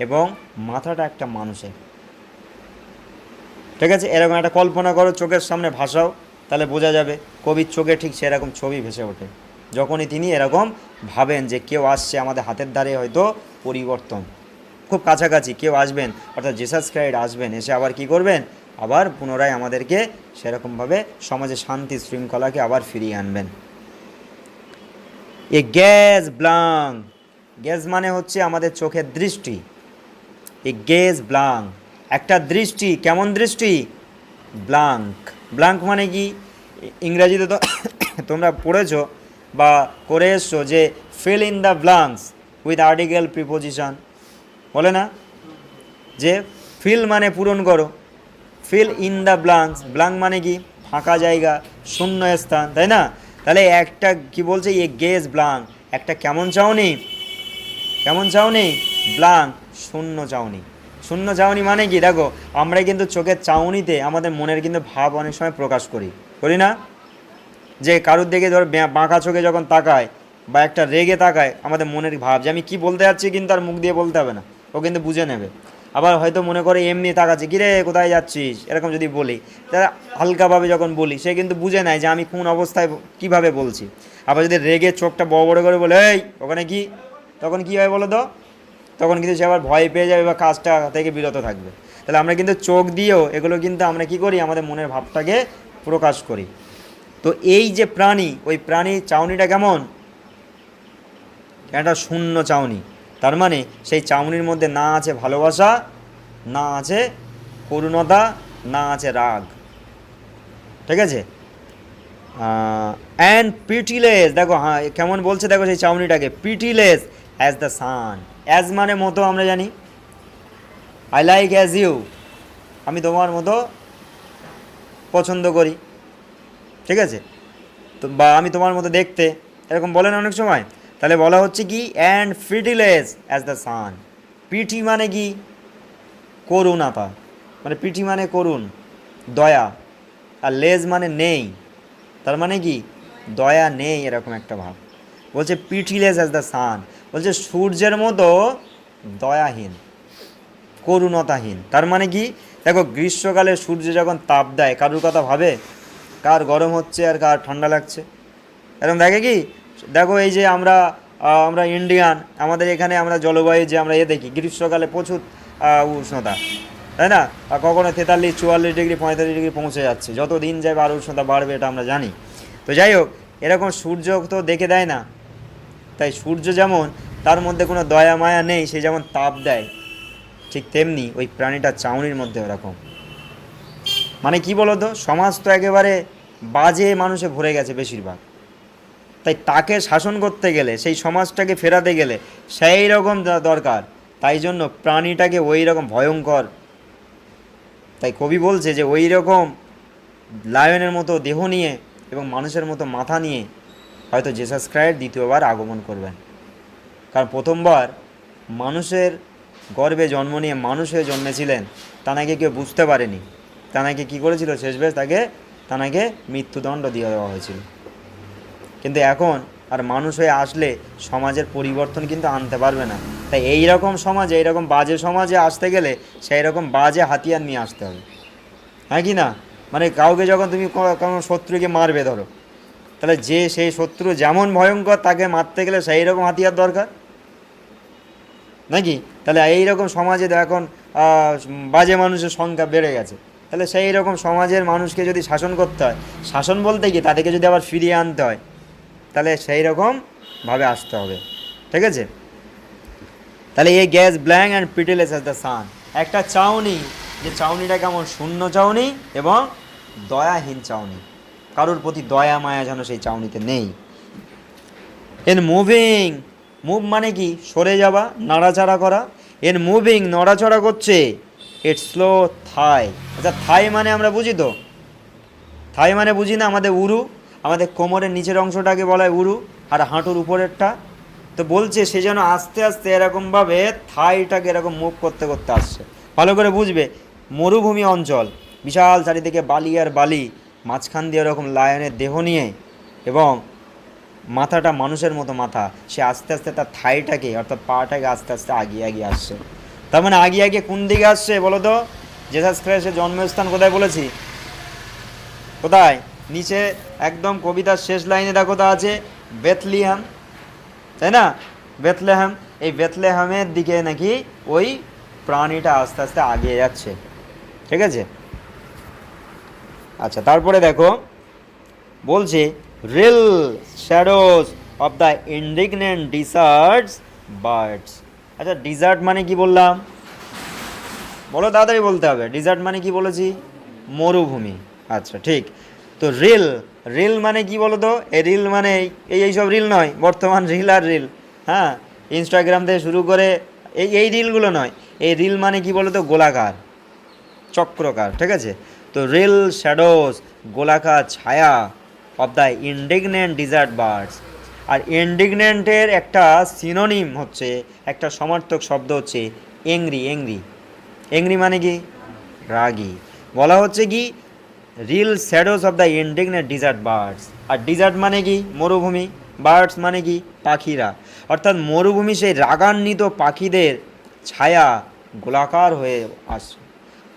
এবং মাথাটা একটা মানুষের, ঠিক আছে? এরকম একটা কল্পনা করো, চোখের সামনে ভাসাও, তাহলে বোঝা যাবে কবির চোখে ঠিক সেরকম ছবি ভেসে ওঠে যখনই তিনি এরকম ভাবেন যে কেউ আসছে আমাদের হাতের ধারে, হয়তো পরিবর্তন খুব কাছাকাছি কেউ আসবেন, অর্থাৎ জেসাস ক্রাইস্ট আসবেন, এসে আবার কি করবেন, আবার পুনরায় আমাদেরকে সেরকমভাবে সমাজে শান্তি শৃঙ্খলাকে আবার ফিরিয়ে আনবেন। এ গ্যাজ ব্লাং, গ্যাজ মানে হচ্ছে আমাদের চোখের দৃষ্টি, এ গেজ ব্লাং, একটা দৃষ্টি, কেমন দৃষ্টি, ব্লাঙ্ক। ব্লাঙ্ক মানে কি, ইংরাজিতে তো তোমরা পড়েছো বা করে এসছো যে fill in the blanks with article preposition, বলে না যে ফিল মানে পূরণ করো, fill in the blanks, blank মানে কি ফাঁকা জায়গা, শূন্য স্থান, তাই না? তাহলে একটা কি বলছে, এ গেজ ব্লাঙ্ক, একটা কেমন চাউনি, কেমন চাউনি, ব্লাঙ্ক, শূন্য চাউনি। শূন্য চাউনি মানে কি, দেখো আমরা কিন্তু চোখের চাউনিতে আমাদের মনের কিন্তু ভাব অনেক সময় প্রকাশ করি না? যে কারুর দিকে ধর বাঁকা চোখে যখন তাকায় বা একটা রেগে তাকায়, আমাদের মনের ভাব যে আমি কি বলতে যাচ্ছি কিন্তু আর মুখ দিয়ে বলতে হবে না, ও কিন্তু বুঝে নেবে। আবার হয়তো মনে করে এমনি তাকাচ্ছে, কিরে কোথায় যাচ্ছিস, এরকম যদি বলি, তারা হালকাভাবে যখন বলি সে কিন্তু বুঝে নেয় যে আমি কোন অবস্থায় কীভাবে বলছি। আবার যদি রেগে চোখটা বড় বড় করে বলে এই ওখানে কি, তখন কী হয় বলো তো, তখন কিন্তু সে আবার ভয় পেয়ে যাবে বা কাজটা থেকে বিরত থাকবে। তাহলে আমরা কিন্তু চোখ দিয়েও এগুলো কিন্তু আমরা কি করি, আমাদের মনের ভাবটাকে প্রকাশ করি। তো এই যে প্রাণী, ওই প্রাণীর চাউনিটা কেমন, একটা শূন্য চাউনি, তার মানে সেই চাউনির মধ্যে না আছে ভালোবাসা, না আছে করুণতা, না আছে রাগ, ঠিক আছে? অ্যান্ড পিটিলেস, দেখো হ্যাঁ কেমন বলছে, দেখো সেই চাউনিটাকে, পিটিলেস অ্যাজ দ্য সান, অ্যাজ মানে মতো আমরা জানি, আই লাইক অ্যাজ ইউ, আমি তোমার মতো পছন্দ করি, ঠিক আছে, তো বা আমি তোমার মতো দেখতে, এরকম বলেন অনেক সময়। তাহলে বলা হচ্ছে কি and pitiless as the sun. Pity মানে কি করুণাতা, মানে পিটি মানে করুণ, দয়া, আর লেজ মানে নেই, তার মানে কি দয়া নেই, এরকম একটা ভাব। বলছে পিটিলেস অ্যাজ দ্য সান, বলছে সূর্যের মতো দয়াহীন, করুণতাহীন। তার মানে কি, দেখো গ্রীষ্মকালে সূর্য যখন তাপ দেয়, কারুর কথা ভাবে কার গরম হচ্ছে আর কার ঠান্ডা লাগছে, এরকম দেখে কি? দেখো এই যে আমরা আমরা ইন্ডিয়ান, আমাদের এখানে আমরা জলবায়ু যে আমরা দেখি গ্রীষ্মকালে প্রচুর উষ্ণতা, তাই না? আর কখনো 43, 44 ডিগ্রি, 45 ডিগ্রি পৌঁছে যাচ্ছে, যত দিন যাবে আরও উষ্ণতা বাড়বে, এটা আমরা জানি। তো যাই হোক, এরকম সূর্য তো দেখে দেয় না, তাই সূর্য যেমন তার মধ্যে কোনো দয়া মায়া নেই, সে যেমন তাপ দেয়, ঠিক তেমনি ওই প্রাণীটা চাউনির মধ্যে ওরকম। মানে কি বলতো, সমাজ তো একেবারে বাজে মানুষে ভরে গেছে বেশিরভাগ, তাই তাকে শাসন করতে গেলে, সেই সমাজটাকে ফেরাতে গেলে সেই রকম দরকার, তাই জন্য প্রাণীটাকে ওই রকম ভয়ঙ্কর। তাই কবি বলছে যে ওই রকম লায়নের মতো দেহ নিয়ে এবং মানুষের মতো মাথা নিয়ে হয়তো জেসাস ক্রাইস্ট দ্বিতীয়বার আগমন করবেন। কারণ প্রথমবার মানুষের গর্ভে জন্ম নিয়ে মানুষ হয়ে জন্মেছিলেন, তানাকে কেউ বুঝতে পারেনি, তানাকে কী করেছিল শেষবেশ, তানাকে মৃত্যুদণ্ড দিয়ে দেওয়া হয়েছিল। কিন্তু এখন আর মানুষ হয়ে আসলে সমাজের পরিবর্তন কিন্তু আনতে পারবে না। তাই এই রকম সমাজে, এইরকম বাজে সমাজে আসতে গেলে সেই রকম বাজে হাতিয়ার নিয়ে আসতে হবে, হ্যাঁ কি না? মানে কাউকে যখন তুমি কোনো শত্রুকে মারবে ধরো, তাহলে যে সেই শত্রু যেমন ভয়ঙ্কর, তাকে মারতে গেলে সেই রকম হাতিয়ার দরকার নাকি? তাহলে এই রকম সমাজে এখন বাজে মানুষের সংখ্যা বেড়ে গেছে, তাহলে সেই রকম সমাজের মানুষকে যদি শাসন করতে হয়, শাসন বলতে কি তাদেরকে যদি আবার ফিরিয়ে আনতে হয়, তাহলে সেই রকমভাবে আসতে হবে, ঠিক আছে? তাহলে এই gaze blank and pitiless as the sun, একটা চাউনি, যে চাউনিটা কেমন শূন্য চাউনি এবং দয়াহীন চাউনি, কারোর প্রতি দয়া মায়া যেন সেই চাউনিতে নেই। এন মুভিং, মুভ মানে কি সরে যাওয়া, নাড়াচাড়া করা, এন মুভিং নড়াচড়া করছে, ইটস স্লো থাই। আচ্ছা থাই মানে আমরা বুঝি তো, থাই মানে বুঝি না, আমাদের উরু, আমাদের কোমরের নিচের অংশটাকে বলা হয় উরু, আর হাঁটুর উপরেরটা। তো বলছে সে যেন আস্তে আস্তে এরকমভাবে থাইটাকে এরকম মুভ করতে করতে আসছে। ভালো করে বুঝবে, মরুভূমি অঞ্চল, বিশাল চারিদিকে বালি আর বালি, মাঝখান দিয়ে এরকম লায়নের দেহ নিয়ে এবং মাথাটা মানুষের মতো মাথা, সে আস্তে আস্তে তার থাইটাকে অর্থাৎ পাটাকে আস্তে আস্তে আগিয়ে আগিয়ে আসছে। তার মানে আগিয়ে আগিয়ে কোন দিকে আসছে বলো তো? জেসাস ক্রাইস্টের জন্মস্থান কোথায় বলেছি? কোথায়? নিচে একদম কবিতার শেষ লাইনে দেখো তা আছে বেথলিহাম, তাই না? বেথলেহাম, এই বেথলেহামের দিকে নাকি ওই প্রাণীটা আস্তে আস্তে আগিয়ে যাচ্ছে, ঠিক আছে? আচ্ছা তারপরে দেখো বলছে reel shadows of the indignant deserts birds. আচ্ছা ডিজার্ট মানে কি বললাম বলো, তাড়াতাড়ি বলতে হবে। ডিজার্ট মানে কি বলেছি? মরুভূমি। আচ্ছা ঠিক। তো রিল, রিল মানে কি বলো তো? এই রিল মানে এইসব রিল নয়, বর্তমান রিল আর রিল, হ্যাঁ, ইনস্টাগ্রাম থেকে শুরু করে এই রিলগুলো নয়। এই রিল মানে কি বলো তো? গোলাকার, চক্রকার, ঠিক আছে? তো রিল শ্যাডোজ, গোলাকার ছায়া, of the indignant desert birds. আর ইন্ডিগনেন্টের একটা সিনোনিম হচ্ছে, একটা সমার্থক শব্দ হচ্ছে এংরি। এংরি, এংরি মানে কি? রাগী। বলা হচ্ছে কি reel shadows of the indignant desert birds. আর ডিজার্ট মানে কি? মরুভূমি। বার্ডস মানে কি? পাখিরা। অর্থাৎ মরুভূমি সেই রাগান্বিত পাখিদের ছায়া গোলাকার হয়ে আসছে।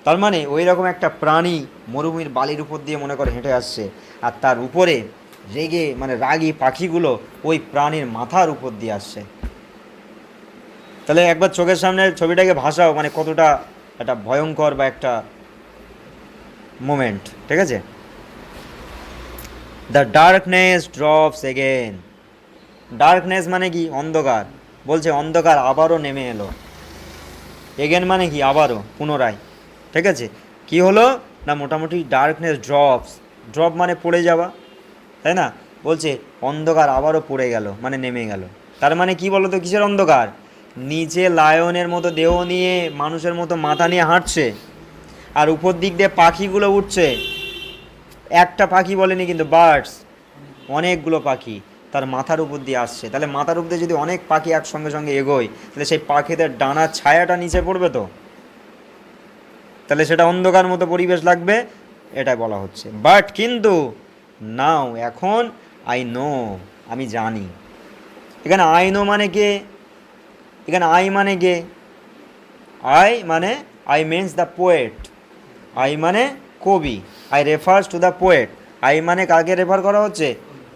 তার মানে ওই রকম একটা প্রাণী মরুভূমির বালির উপর দিয়ে মনে করে হেঁটে আসছে, আর তার উপরে রেগে মানে রাগী পাখিগুলো ওই প্রাণীর মাথার উপর দিয়ে আসছে। তাহলে একবার চোখের সামনে ছবিটাকে ভাসাও, মানে কতটা একটা ভয়ঙ্কর বা একটা মোমেন্ট, ঠিক আছে? The darkness drops again. Darkness মানে কি? অন্ধকার। বলছে অন্ধকার আবারও নেমে এলো। এগেন মানে কি? আবারও, পুনরায়, ঠিক আছে? কি হলো না, মোটামুটি ডার্কনেস ড্রপস, ড্রপ মানে পড়ে যাওয়া, তাই না? বলছে অন্ধকার আবারও পড়ে গেল, মানে নেমে গেল। তার মানে কি বলো তো, কিসের অন্ধকার? নিচে লায়নের মতো দেহ নিয়ে মানুষের মতো মাথা নিয়ে হাঁটছে, আর উপর দিক দিয়ে পাখিগুলো উঠছে, একটা পাখি বলেনি কিন্তু, বার্ডস, অনেকগুলো পাখি তার মাথার উপর দিয়ে আসছে। তাহলে মাথার উপর দিয়ে যদি অনেক পাখি একসঙ্গে সঙ্গে এগোয়, তাহলে সেই পাখিদের ডানার ছায়াটা নিচে পড়বে তো, তাহলে সেটা অন্ধকার মতো পরিবেশ লাগবে, এটা বলা হচ্ছে। বাট কিন্তু নাও এখন, আই নো, আমি জানি। এখানে আই নো মানে কে, এখানে আই মানে কে, আই মানে I means the poet, I মানে কবি, I refers to the poet. I মানে কাকে রেফার করা হচ্ছে,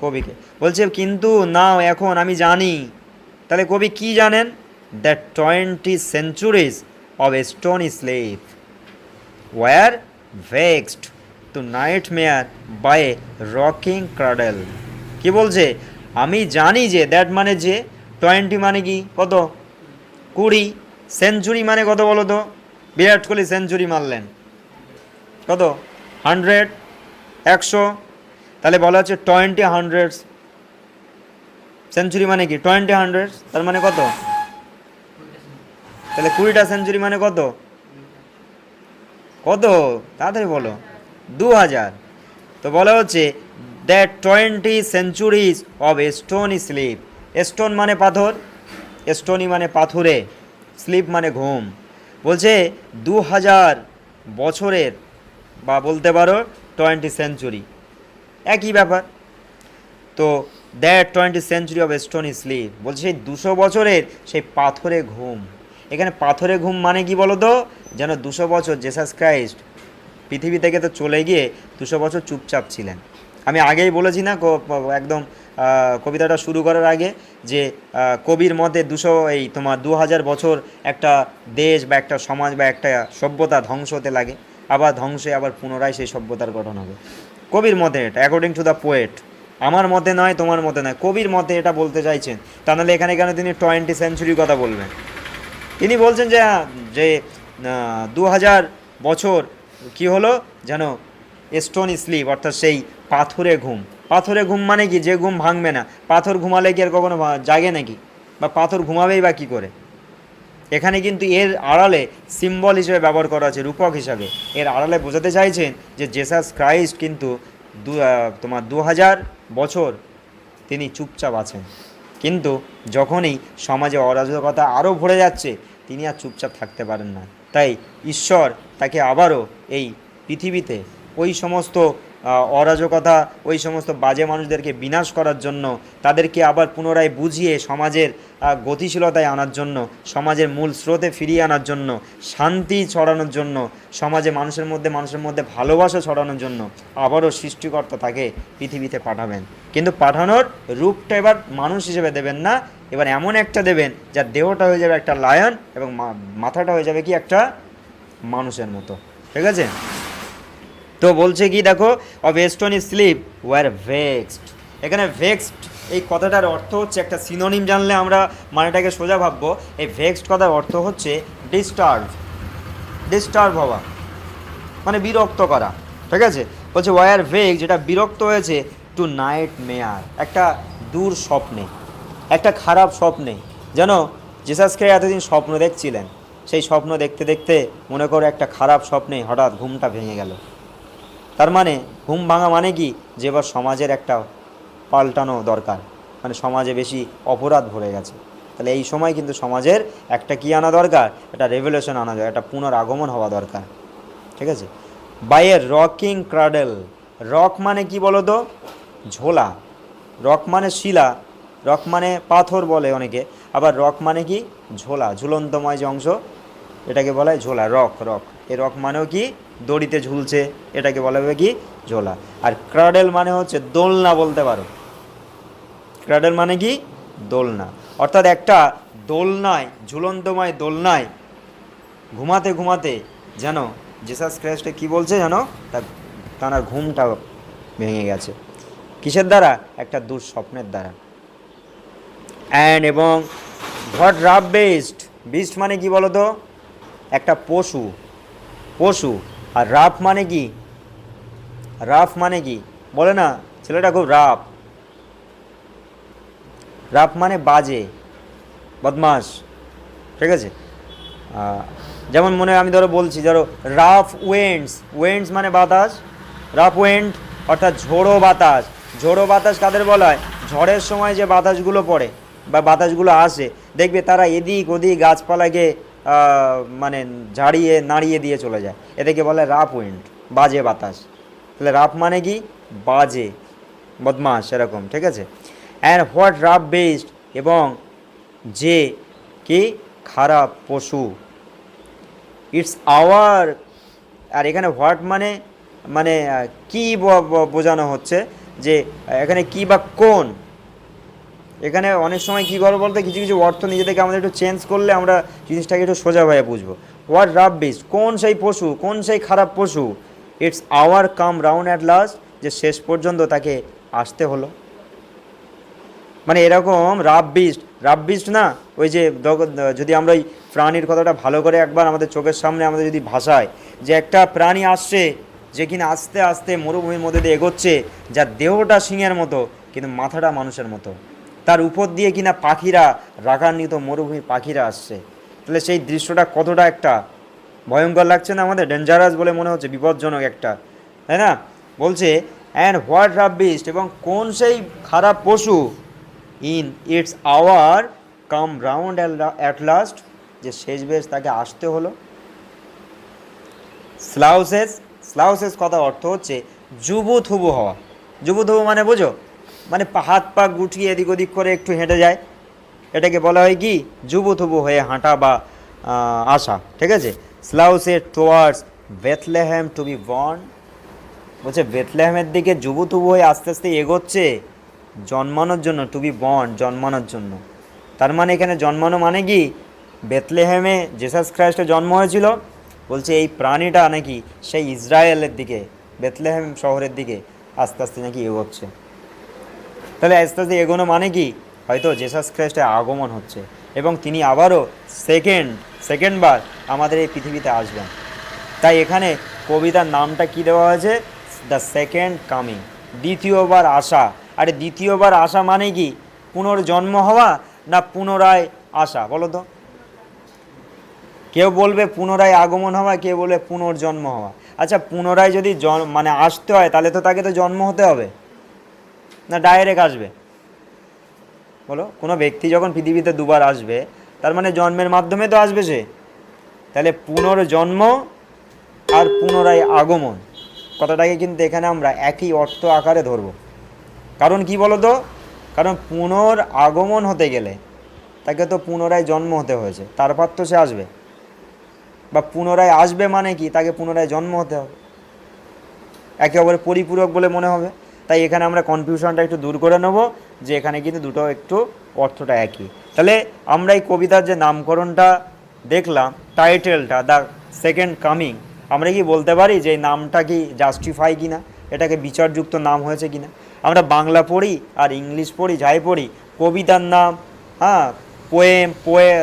কবিকে। বলছে কিন্তু নাও এখন আমি জানি, তাহলে কবি কি জানেন, that 20 centuries of stony slave were vexed to nightmare by a rocking cradle। কি বলছে, আমি জানি যে, দ্যাট মানে যে, 20 মানে কি, কত, 20, সেঞ্চুরি মানে কত বলো তো, বিরাট কোহলি সেঞ্চুরি মারলেন, কত, 100, 100, তাহলে বলা হচ্ছে 20 হান্ড্রেডস, সেঞ্চুরি মানে কি 20 হান্ড্রেডস, তার মানে কত, তাহলে 20টা সেঞ্চুরি মানে কত, কত, তাড়াতাড়ি বলো, 2000। তো বলা হচ্ছে that 20 centuries of stony sleep, stone মানে পাথর, স্টোনি মানে পাথুরে, স্লিপ মানে ঘুম। বলছে 2000 বছরের, বা বলতে পারো 20 সেঞ্চুরি, একই ব্যাপার। তো that 20 century of stony sleep, বলছে সেই 200 বছরের সেই পাথরে ঘুম। এখানে পাথরে ঘুম মানে কি বলো তো, যেন 200 বছর জিসাস ক্রাইস্ট পৃথিবী থেকে তো চলে গিয়ে 200 বছর চুপচাপ ছিলেন। আমি আগেই বলেছি না, একদম কবিতাটা শুরু করার আগে, যে কবির মতে 200, এই তোমার 2000 বছর একটা দেশ বা একটা সমাজ বা একটা সভ্যতা ধ্বংস হতে লাগে, আবার ধ্বংসে আবার পুনরায় সেই সভ্যতার গঠন হবে। কবির মতে এটা, অ্যাকর্ডিং টু দ্য পোয়েট, আমার মতে নয়, তোমার মতে নয়, কবির মতে এটা বলতে চাইছেন। তা নাহলে এখানে কেন তিনি 20 সেঞ্চুরির কথা বলবেন? তিনি বলছেন যে যে 2000 বছর কি হলো, যেন স্টোন স্লিপ, অর্থাৎ সেই পাথরে ঘুম। পাথরে ঘুম মানে কি, যে ঘুম ভাঙবে না। পাথর ঘুমালে কি আর কখনো জাগে নাকি, বা পাথর ঘুমাবেই বা কী করে? এখানে কিন্তু এর আড়ালে সিম্বল হিসেবে ব্যবহার করা আছে, রূপক হিসাবে। এর আড়ালে বোঝাতে চাইছেন যে জেসাস ক্রাইস্ট কিন্তু তোমার 2000 বছর তিনি চুপচাপ আছেন, কিন্তু যখনই সমাজে অরাজকতা আরও ভরে যাচ্ছে, তিনি আর চুপচাপ থাকতে পারেন না। তাই ঈশ্বর তাকে আবারও এই পৃথিবীতে ওই সমস্ত অরাজকতা, ওই সমস্ত বাজে মানুষদেরকে বিনাশ করার জন্য, তাদেরকে আবার পুনরায় বুঝিয়ে সমাজের গতিশীলতায় আনার জন্য, সমাজের মূল স্রোতে ফিরিয়ে আনার জন্য, শান্তি ছড়ানোর জন্য, সমাজে মানুষের মধ্যে ভালোবাসা ছড়ানোর জন্য আবারও সৃষ্টিকর্তা তাকে পৃথিবীতে পাঠাবেন। কিন্তু পাঠানোর রূপটা এবার মানুষ হিসেবে দেবেন না, এবার এমন একটা দেবেন যার দেহটা হয়ে যাবে একটা লায়ন এবং মাথাটা হয়ে যাবে কি একটা মানুষের মতো। ঠিক আছে? তো বলছে কি দেখো, of stony sleep were vexed. এখানে ভেক্সড এই কথাটার অর্থ হচ্ছে, একটা সিনোনিম জানলে আমরা মানেটাকে সোজা ভাববো। এই ভেক্সড কথার অর্থ হচ্ছে ডিস্টার্ব হওয়া, মানে বিরক্ত করা। ঠিক আছে? বলছে ওয়ার ভেগ, যেটা বিরক্ত হয়েছে, টু নাইট মেয়ার, একটা দূর স্বপ্নে, একটা খারাপ স্বপ্নে। যেন জিসাসকে এতদিন স্বপ্ন দেখছিলেন, সেই স্বপ্ন দেখতে দেখতে মনে করো একটা খারাপ স্বপ্নে হঠাৎ ঘুমটা ভেঙে গেল। তার মানে ঘুম ভাঙা মানে কি, যে এবার সমাজের একটা পাল্টানো দরকার, মানে সমাজে বেশি অপরাধ ভরে গেছে। তাহলে এই সময় কিন্তু সমাজের একটা কি আনা দরকার, একটা রেভলিউশন আনা দরকার, একটা পুনরাগমন হওয়া দরকার। ঠিক আছে? বাই এ রকিং ক্রাডেল, রক মানে কি বলো তো, ঝোলা। রক মানে শিলা, রক মানে পাথর বলে অনেকে, আবার রক মানে কি ঝোলা, ঝুলন্তময় যে অংশ, এটাকে বলা হয় ঝোলা। রক এই রক মানেও কি দড়িতে ঝুলছে, এটাকে বলা হবে কি ঝোলা। আর ক্রাডেল মানে হচ্ছে দোলনা বলতে পারো। ক্রাডেল মানে কি দোলনা, অর্থাৎ একটা দোলনায়, ঝুলন্তময় দোলনায় ঘুমাতে ঘুমাতে যেন জিসাস ক্রাইস্টে কি বলছে, যেন তার ঘুমটা ভেঙে গেছে। কিসের দ্বারা? একটা দুঃস্বপ্নের দ্বারা। অ্যান্ড এবং হোয়াট রাফ বিস্ট মানে কি বলো তো, একটা পশু। আর রাফ মানে কি বলে না, ছেলেটা খুব রাফ মানে বাজে, বদমাস। ঠিক আছে? যেমন মনে আমি ধরো বলছি, ধরো রাফ ওয়েন্ডস, ওয়েন্ডস মানে বাতাস, রাফ ওয়েন্ড অর্থাৎ ঝোড়ো বাতাস। ঝোড়ো বাতাস কাদের বলা হয়? ঝড়ের সময় যে বাতাসগুলো পড়ে বা বাতাসগুলো আসে, দেখবে তারা এদিক ওদিক গাছপালাকে মানে ঝাড়িয়ে নাড়িয়ে দিয়ে চলে যায়, এদেরকে বলে রাফ উইন্ড, বাজে বাতাস। তাহলে রাফ মানে কি? বাজে, বদমাস এরকম, ঠিক আছে। অ্যান্ড হোয়াট রাফ বেস্ট, এবং যে কি খারাপ পশু, ইটস আওয়ার। আর এখানে হোয়াট মানে মানে কি বোঝানো হচ্ছে, যে এখানে কি বা কোন। এখানে অনেক সময় কী করবো বলতে, কিছু কিছু অর্থ নিজে থেকে আমাদের একটু চেঞ্জ করলে আমরা জিনিসটাকে একটু সোজাভাবে বুঝবো। হোয়াট রাফ বিস্ট, কোন সেই পশু, কোন সেই খারাপ পশু। Its hour come round at last, যে শেষ পর্যন্ত তাকে আসতে হলো। মানে এরকম রাফ বিস্ট না, ওই যে যদি আমরা ওই প্রাণীর কথাটা ভালো করে একবার আমাদের চোখের সামনে আমাদের যদি ভাষায়, যে একটা প্রাণী আসছে যে কিনা আস্তে আস্তে মরুভূমির মধ্যে দিয়ে এগোচ্ছে, যার দেহটা সিংহের মতো কিন্তু মাথাটা মানুষের মতো, তার উপর দিয়ে কিনা পাখিরা, রাগান্বিত মরুভূমির পাখিরা আসছে। তাহলে সেই দৃশ্যটা কতটা একটা ভয়ঙ্কর লাগছে না আমাদের? ডেঞ্জারাস বলে মনে হচ্ছে, বিপজ্জনক একটা, তাই না? বলছে অ্যান্ড হোয়াট রাফ বিস্ট, এবং কোন সেই খারাপ পশু, in its hour come round at last, যে শেষ বেশ তাকে আসতে হলো। স্লাউসেস, স্লাউসেস কথা অর্থ হচ্ছে জুবুথুবু হওয়া। জুবুথুবু মানে বোঝো, মানে হাত পা গুটিয়ে এদিক ওদিক করে একটু হেঁটে যায়, এটাকে বলা হয় কি? জুবুথুবু হয়ে হাঁটা বা আসা, ঠিক আছে। Slouches towards Bethlehem to be born, বলছে বেথলেহেমের দিকে জুবুথুবু হয়ে আস্তে আস্তে এগোচ্ছে জন্মানোর জন্য, টু বি বর্ন জন্মানোর জন্য। তার মানে এখানে জন্মানো মানে কি? বেথলেহেমে জেসাস খ্রাইস্টের জন্ম হয়েছিল, বলছে এই প্রাণীটা নাকি সেই ইসরায়েলের দিকে, বেথলেহেম শহরের দিকে আস্তে আস্তে নাকি এগোচ্ছে। তাহলে আস্তে আস্তে এগোনো মানে কি? হয়তো জেসাস খ্রাইস্টের আগমন হচ্ছে এবং তিনি আবারও সেকেন্ডবার আমাদের এই পৃথিবীতে আসবেন। তাই এখানে কবিতার নামটা কি দেওয়া হয়েছে? দ্য সেকেন্ড কামিং, দ্বিতীয়বার আসা। আরে দ্বিতীয়বার আসা মানে কি? পুনর্জন্ম হওয়া না পুনরায় আসা? বলো তো। কেউ বলবে পুনরায় আগমন হওয়া, কেউ বলবে পুনর্জন্ম হওয়া। আচ্ছা, পুনরায় যদি মানে আসতে হয়, তাহলে তো তাকে তো জন্ম হতে হবে, না ডাইরেক্ট আসবে? বলো, কোনো ব্যক্তি যখন পৃথিবীতে দুবার আসবে, তার মানে জন্মের মাধ্যমে তো আসবে সে। তাহলে পুনর্জন্ম আর পুনরায় আগমন কথাটাকে কিন্তু এখানে আমরা একই অর্থ আকারে ধরব। কারণ কি বলো তো? কারণ আগমন হতে গেলে তাকে তো পুনরায় জন্ম হতে হয়েছে, তারপর তো সে আসবে। বা পুনরায় আসবে মানে কি? তাকে পুনরায় জন্ম হতে হবে, একে অপরের পরিপূরক বলে মনে হবে। তাই এখানে আমরা কনফিউশনটা একটু দূর করে নেব, যে এখানে কিন্তু দুটো একটু অর্থটা একই। তাহলে আমরা এই কবিতার যে নামকরণটা দেখলাম, টাইটেলটা দ্য সেকেন্ড কামিং, আমরা কি বলতে পারি যে এই নামটা কি জাস্টিফাই কিনা, এটাকে বিচারযুক্ত নাম হয়েছে কিনা? আমরা বাংলা পড়ি আর ইংলিশ পড়ি, যাই পড়ি, কবিতার নাম, হ্যাঁ,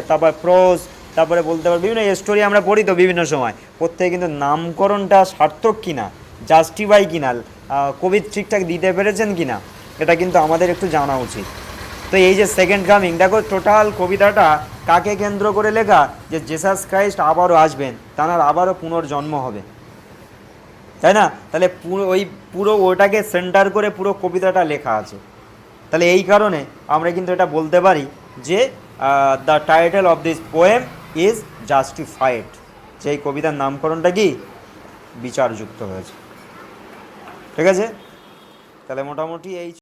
তারপর প্রোজ, তারপরে বলতে পারি বিভিন্ন স্টোরি আমরা পড়ি তো বিভিন্ন সময়, প্রত্যেকে কিন্তু নামকরণটা সার্থক কিনা, জাস্টিফাই কিনা, কবি ঠিকঠাক দিতে পেরেছেন কিনা, এটা কিন্তু আমাদের একটু জানা উচিত। তো এই যে সেকেন্ড কামিং, দেখো টোটাল কবিতাটা কাকে কেন্দ্র করে লেখা? যে জেসাস ক্রাইস্ট আবারও আসবেন, তার আবারও পুনর্জন্ম হবে, তাই না? তাহলে পুরো ওটাকে সেন্টার করে পুরো কবিতাটা লেখা আছে। তাহলে এই কারণে আমরা কিন্তু এটা বলতে পারি যে the title of this poem is justified, যে এই কবিতার নামকরণটা কি? বিচারযুক্ত হয়েছে, ঠিক আছে। তাহলে মোটামুটি এই